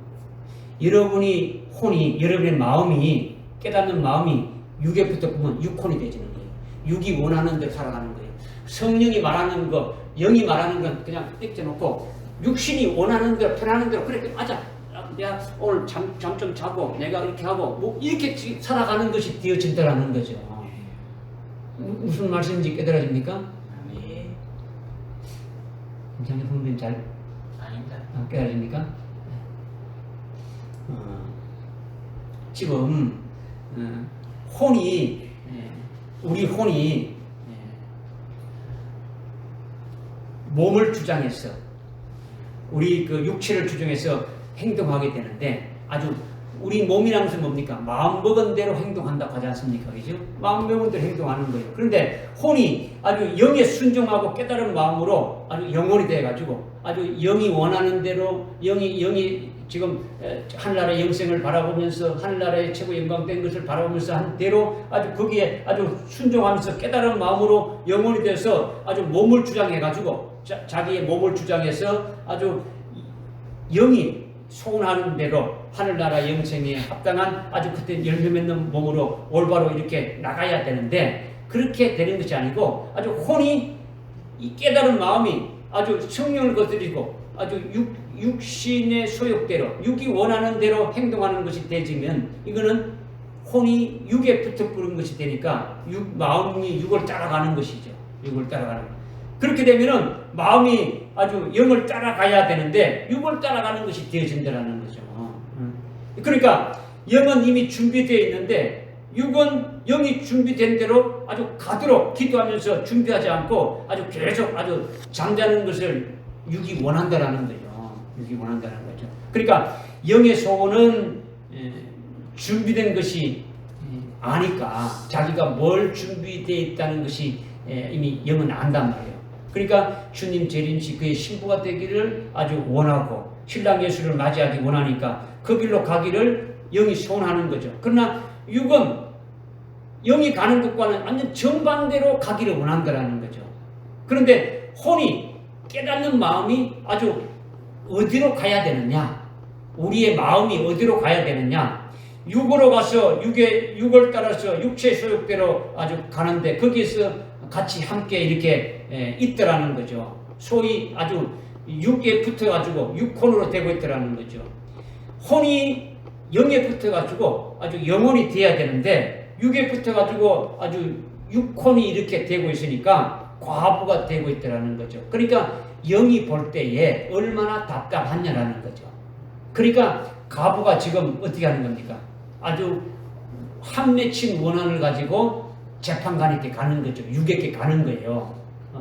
여러분의 마음이, 깨닫는 마음이 육에 붙어보면 육혼이 되지는 거예요. 육이 원하는 대로 살아가는 거예요. 성령이 말하는 거, 영이 말하는 건 그냥 떼쳐놓고 육신이 원하는 대로, 편하는 대로 그렇게 맞아. 내가 오늘 잠 좀 자고 내가 이렇게 하고 뭐 이렇게 살아가는 것이 되어진다라는 거죠. 무슨 말씀인지 깨달아집니까? 김창현 선배님 잘 깨달아집니까? 지금 우리 혼이 몸을 주장해서 우리 그 육체를 주장해서 행동하게 되는데 아주 우리 몸이라는 것은 뭡니까? 마음 먹은 대로 행동한다고 하지 않습니까? 그죠? 마음 먹은 대로 행동하는 거예요. 그런데 혼이 아주 영에 순종하고 깨달은 마음으로 아주 영혼이 돼가지고 아주 영이 원하는 대로 영이 지금 하늘나라의 영생을 바라보면서 하늘나라의 최고 영광된 것을 바라보면서 한 대로 아주 거기에 아주 순종하면서 깨달은 마음으로 영혼이 돼서 아주 몸을 주장해가지고 자기의 몸을 주장해서 아주 영이 소원하는 대로 하늘나라 영생에 합당한 아주 그때 열매 맺는 몸으로 올바로 이렇게 나가야 되는데 그렇게 되는 것이 아니고 아주 혼이 이 깨달은 마음이 아주 성령을 거스리고 아주 육신의 소욕대로 육이 원하는 대로 행동하는 것이 되지면 이거는 혼이 육에 붙어 부른 것이 되니까 마음이 육을 따라가는 것이죠. 육을 따라가는 것. 그렇게 되면은 마음이 아주 영을 따라가야 되는데 육을 따라가는 것이 되어진다는 거죠. 그러니까 영은 이미 준비되어 있는데 육은 영이 준비된 대로 아주 가도록 기도하면서 준비하지 않고 아주 계속 아주 잠자는 것을 육이 원한다라는 거죠. 육이 원한다는 거죠. 그러니까 영의 소원은 준비된 것이 아니까 자기가 뭘 준비되어 있다는 것이 이미 영은 안단 말이에요. 그러니까 주님 재림시 그의 신부가 되기를 아주 원하고 신랑 예수를 맞이하기 원하니까 그 길로 가기를 영이 소원하는 거죠. 그러나 육은 영이 가는 것과는 완전 정반대로 가기를 원한다라는 거죠. 그런데 혼이 깨닫는 마음이 아주 어디로 가야 되느냐? 우리의 마음이 어디로 가야 되느냐? 육으로 가서 육을 따라서 육체의 소욕대로 아주 가는데 거기에서 같이 함께 이렇게 있더라는 거죠. 소위 아주 육에 붙어가지고 육혼으로 되고 있더라는 거죠. 혼이 영에 붙어가지고 아주 영혼이 돼야 되는데 육에 붙어가지고 아주 육혼이 이렇게 되고 있으니까 과부가 되고 있더라는 거죠. 그러니까 영이 볼 때에 얼마나 답답하냐라는 거죠. 그러니까 과부가 지금 어떻게 하는 겁니까? 아주 한 맺힌 원한을 가지고 재판관에게 가는 거죠. 육에게 가는 거예요.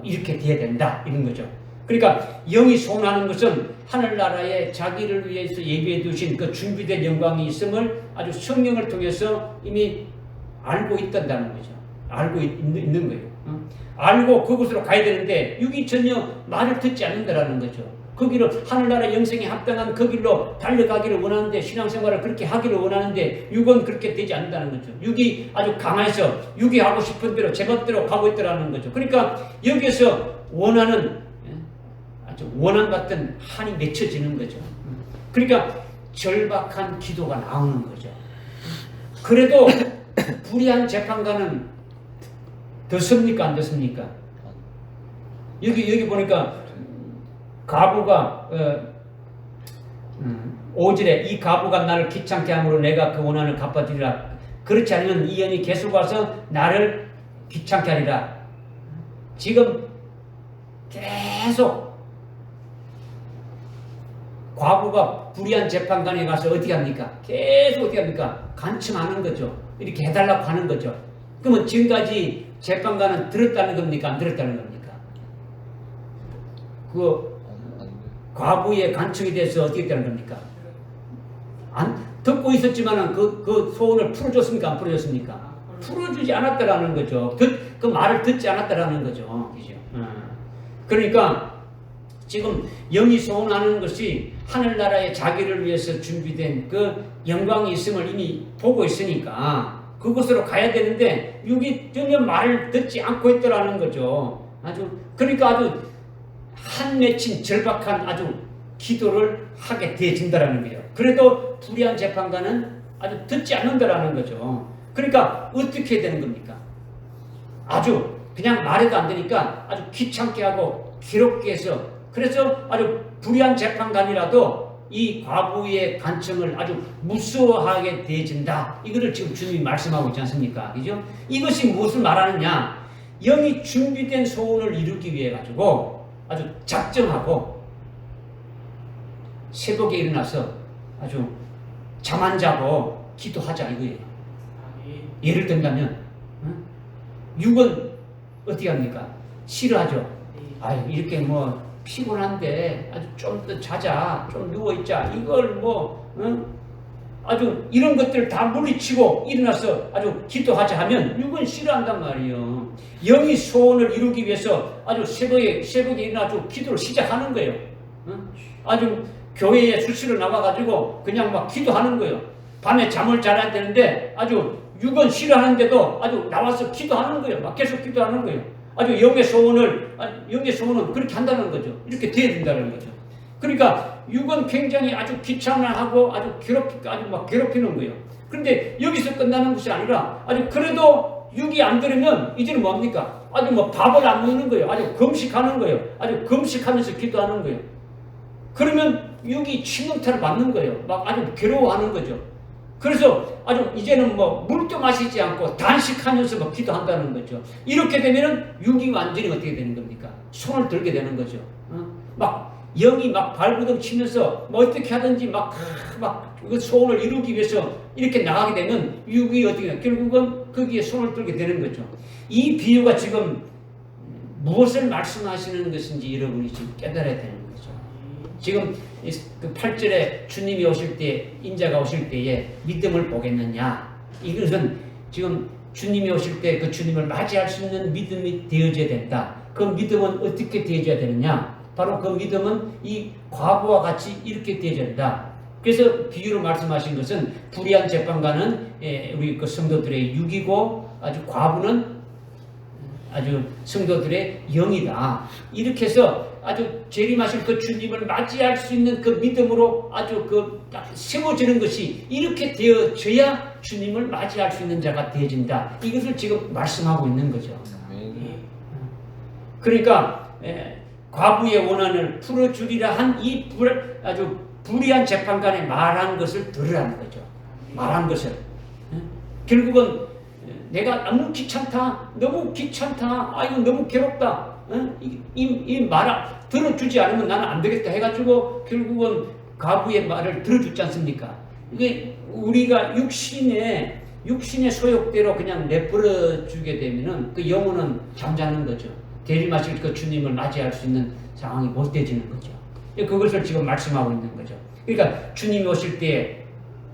이렇게 돼야 된다 이런 거죠. 그러니까 영이 소원하는 것은 하늘나라에 자기를 위해서 예비해 두신 그 준비된 영광이 있음을 아주 성령을 통해서 이미 알고 있다는 거죠. 알고 있는 거예요. 알고 그곳으로 가야 되는데 육이 전혀 말을 듣지 않는다라는 거죠. 그 길을 하늘나라 영생에 합당한 그 길로 달려가기를 원하는데 신앙생활을 그렇게 하기를 원하는데 육은 그렇게 되지 않는다는 거죠. 육이 아주 강해서 육이 하고 싶은 대로 제멋대로 가고 있다는 거죠. 그러니까 여기에서 원하는 아주 원한 같은 한이 맺혀지는 거죠. 그러니까 절박한 기도가 나오는 거죠. 그래도 불의한 재판관은 더 섭니까 안 덥습니까? 여기 보니까 가부가 5절에 이 가부가 나를 귀찮게 함으로 내가 그 원한을 갚아주리라. 그렇지 않으면 이 영이 계속 와서 나를 귀찮게 하리라. 지금 계속 과부가 불의한 재판관에 가서 어떻게 합니까? 계속 어떻게 합니까? 간청하는 거죠. 이렇게 해달라고 하는 거죠. 그러면 지금까지 재판관은 들었다는 겁니까? 안 들었다는 겁니까? 그 과부의 간청에 대해서 어떻게 했다는 겁니까? 안 듣고 있었지만은 그 소원을 풀어줬습니까? 안 풀어줬습니까? 풀어주지 않았다라는 거죠. 그 말을 듣지 않았다라는 거죠. 그죠? 그러니까 지금 영이 소원하는 것이 하늘나라의 자기를 위해서 준비된 그 영광이 있음을 이미 보고 있으니까 그곳으로 가야 되는데 육이 전혀 말을 듣지 않고 있더라는 거죠. 그러니까 아주 한 맺힌 절박한 아주 기도를 하게 되어진다라는 거예요. 그래도 불의한 재판관은 아주 듣지 않는다라는 거죠. 그러니까 어떻게 해야 되는 겁니까? 아주 그냥 말해도 안 되니까 아주 귀찮게 하고 괴롭게 해서 그래서 아주 불의한 재판관이라도 이 과부의 간청을 아주 무서워하게 되어진다. 이거를 지금 주님이 말씀하고 있지 않습니까? 그죠? 이것이 무엇을 말하느냐? 영이 준비된 소원을 이루기 위해 가지고 아주 작정하고 새벽에 일어나서 아주 잠 안 자고 기도하자 이거예요. 예를 들면 육은 어떻게 합니까? 싫어하죠. 아유 이렇게 뭐 피곤한데 아주 좀 더 자자, 좀 누워 있자. 이걸 뭐 아주 이런 것들을 다 물리치고 일어나서 아주 기도하자 하면 육은 싫어한단 말이에요. 영이 소원을 이루기 위해서 아주 새벽에 일어나서 기도를 시작하는 거예요. 아주 교회에 수시로 나와가지고 그냥 막 기도하는 거예요. 밤에 잠을 자야 되는데 아주 육은 싫어하는데도 아주 나와서 기도하는 거예요. 막 계속 기도하는 거예요. 아주 영의 소원은 그렇게 한다는 거죠. 이렇게 돼야 된다는 거죠. 그러니까 육은 굉장히 아주 귀찮아하고 아주 막 괴롭히는 거예요. 그런데 여기서 끝나는 것이 아니라 아주 그래도 육이 안 들으면 이제는 뭡니까? 아주 뭐 밥을 안 먹는 거예요. 아주 금식하는 거예요. 아주 금식하면서 기도하는 거예요. 그러면 육이 침묵타를 받는 거예요. 막 아주 괴로워하는 거죠. 그래서 아주 이제는 뭐 물도 마시지 않고 단식하면서 막 기도한다는 거죠. 이렇게 되면은 육이 완전히 어떻게 되는 겁니까? 손을 들게 되는 거죠. 막 영이 막 발부둥 치면서 뭐 어떻게 하든지 막 그 소원을 이루기 위해서 이렇게 나가게 되면 육이 어떻게 돼요? 결국은 거기에 손을 들게 되는 거죠. 이 비유가 지금 무엇을 말씀하시는 것인지 여러분이 지금 깨달아야 되는 거죠. 지금 그 8절에 주님이 오실 때, 인자가 오실 때에 믿음을 보겠느냐. 이것은 지금 주님이 오실 때 그 주님을 맞이할 수 있는 믿음이 되어져야 된다. 그 믿음은 어떻게 되어져야 되느냐. 바로 그 믿음은 이 과부와 같이 이렇게 되어져야 된다. 그래서 비유로 말씀하신 것은 불의한 재판관은 우리 그 성도들의 육이고 아주 과부는 아주 성도들의 영이다. 이렇게 해서 아주 재림하실 그 주님을 맞이할 수 있는 그 믿음으로 아주 그 세워지는 것이 이렇게 되어져야 주님을 맞이할 수 있는 자가 되어진다. 이것을 지금 말씀하고 있는 거죠. 그러니까 과부의 원한을 풀어주리라 한 이 아주 불의한 재판관이 말한 것을 들으라는 거죠. 말한 것을. 결국은 내가 너무 귀찮다. 아이고 너무 괴롭다. 이 말을 들어주지 않으면 나는 안 되겠다 해가지고 결국은 과부의 말을 들어주지 않습니까? 이게 우리가 육신의 소욕대로 그냥 내버려 주게 되면은 그 영혼은 잠자는 거죠. 대림하실 그 주님을 맞이할 수 있는 상황이 못 되지는 거죠. 그것을 지금 말씀하고 있는 거죠. 그러니까 주님이 오실 때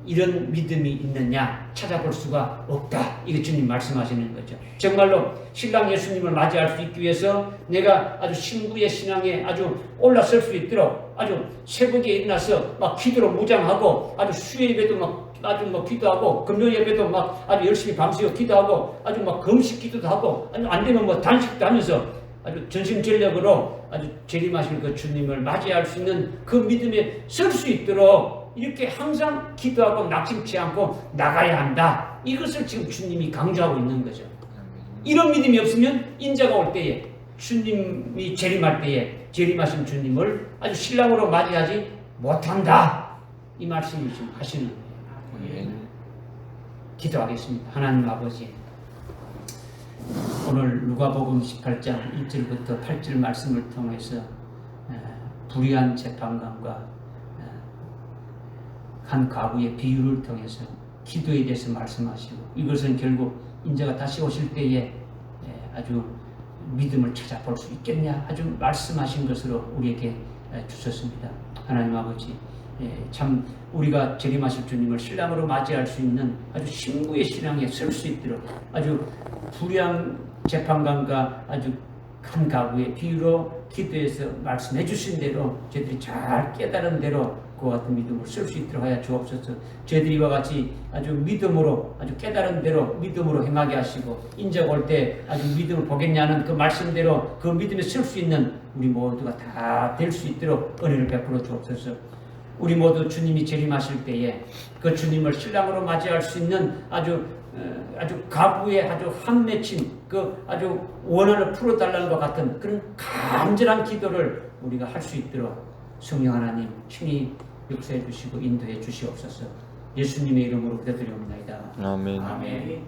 이런 믿음이 있느냐 찾아볼 수가 없다. 이거 주님 말씀하시는 거죠. 정말로 신랑 예수님을 맞이할 수 있기 위해서 내가 아주 신부의 신앙에 아주 올라설 수 있도록 아주 새벽에 일어나서 막 기도로 무장하고 아주 수요 예배도 막 아주 뭐 기도하고 금요 예배도 막 아주 열심히 밤새워 기도하고 아주 막 금식 기도도 하고 안 되면 뭐 단식도 하면서 아주 전심전력으로 아주 재림하실 그 주님을 맞이할 수 있는 그 믿음에 설 수 있도록 이렇게 항상 기도하고 낙심치 않고 나가야 한다. 이것을 지금 주님이 강조하고 있는 거죠. 이런 믿음이 없으면 인자가 올 때에 주님이 재림할 때에 재림하신 주님을 아주 신랑으로 맞이하지 못한다. 이 말씀을 지금 하시는 거예요. 기도하겠습니다. 하나님 아버지, 오늘 누가복음 18장 1절부터 8절 말씀을 통해서 불의한 재판관과 한 과부의 비유를 통해서 기도에 대해서 말씀하시고 이것은 결국 인자가 다시 오실 때에 아주 믿음을 찾아볼 수 있겠냐 아주 말씀하신 것으로 우리에게 주셨습니다. 하나님 아버지, 참 우리가 재림하실 주님을 신랑으로 맞이할 수 있는 아주 신부의 신앙에 설 수 있도록 아주 불의한 재판관과 아주 한 가구의 비유로 기도해서 말씀해 주신 대로 저희들이 잘 깨달은 대로 그와 같은 믿음을 쓸 수 있도록 하여 주옵소서. 저희들이 이와 같이 아주 믿음으로 아주 깨달은 대로 믿음으로 행하게 하시고 인자가 올 때 아주 믿음을 보겠냐는 그 말씀대로 그 믿음에 쓸 수 있는 우리 모두가 다 될 수 있도록 은혜를 베풀어 주옵소서. 우리 모두 주님이 재림하실 때에 그 주님을 신랑으로 맞이할 수 있는 아주 가부의 아주 한 맺힌 그 아주 원한을 풀어달라는 것 같은 그런 간절한 기도를 우리가 할 수 있도록 성령 하나님 친히 역사해 주시고 인도해 주시옵소서. 예수님의 이름으로 기도드리옵나이다. 아멘. 아멘.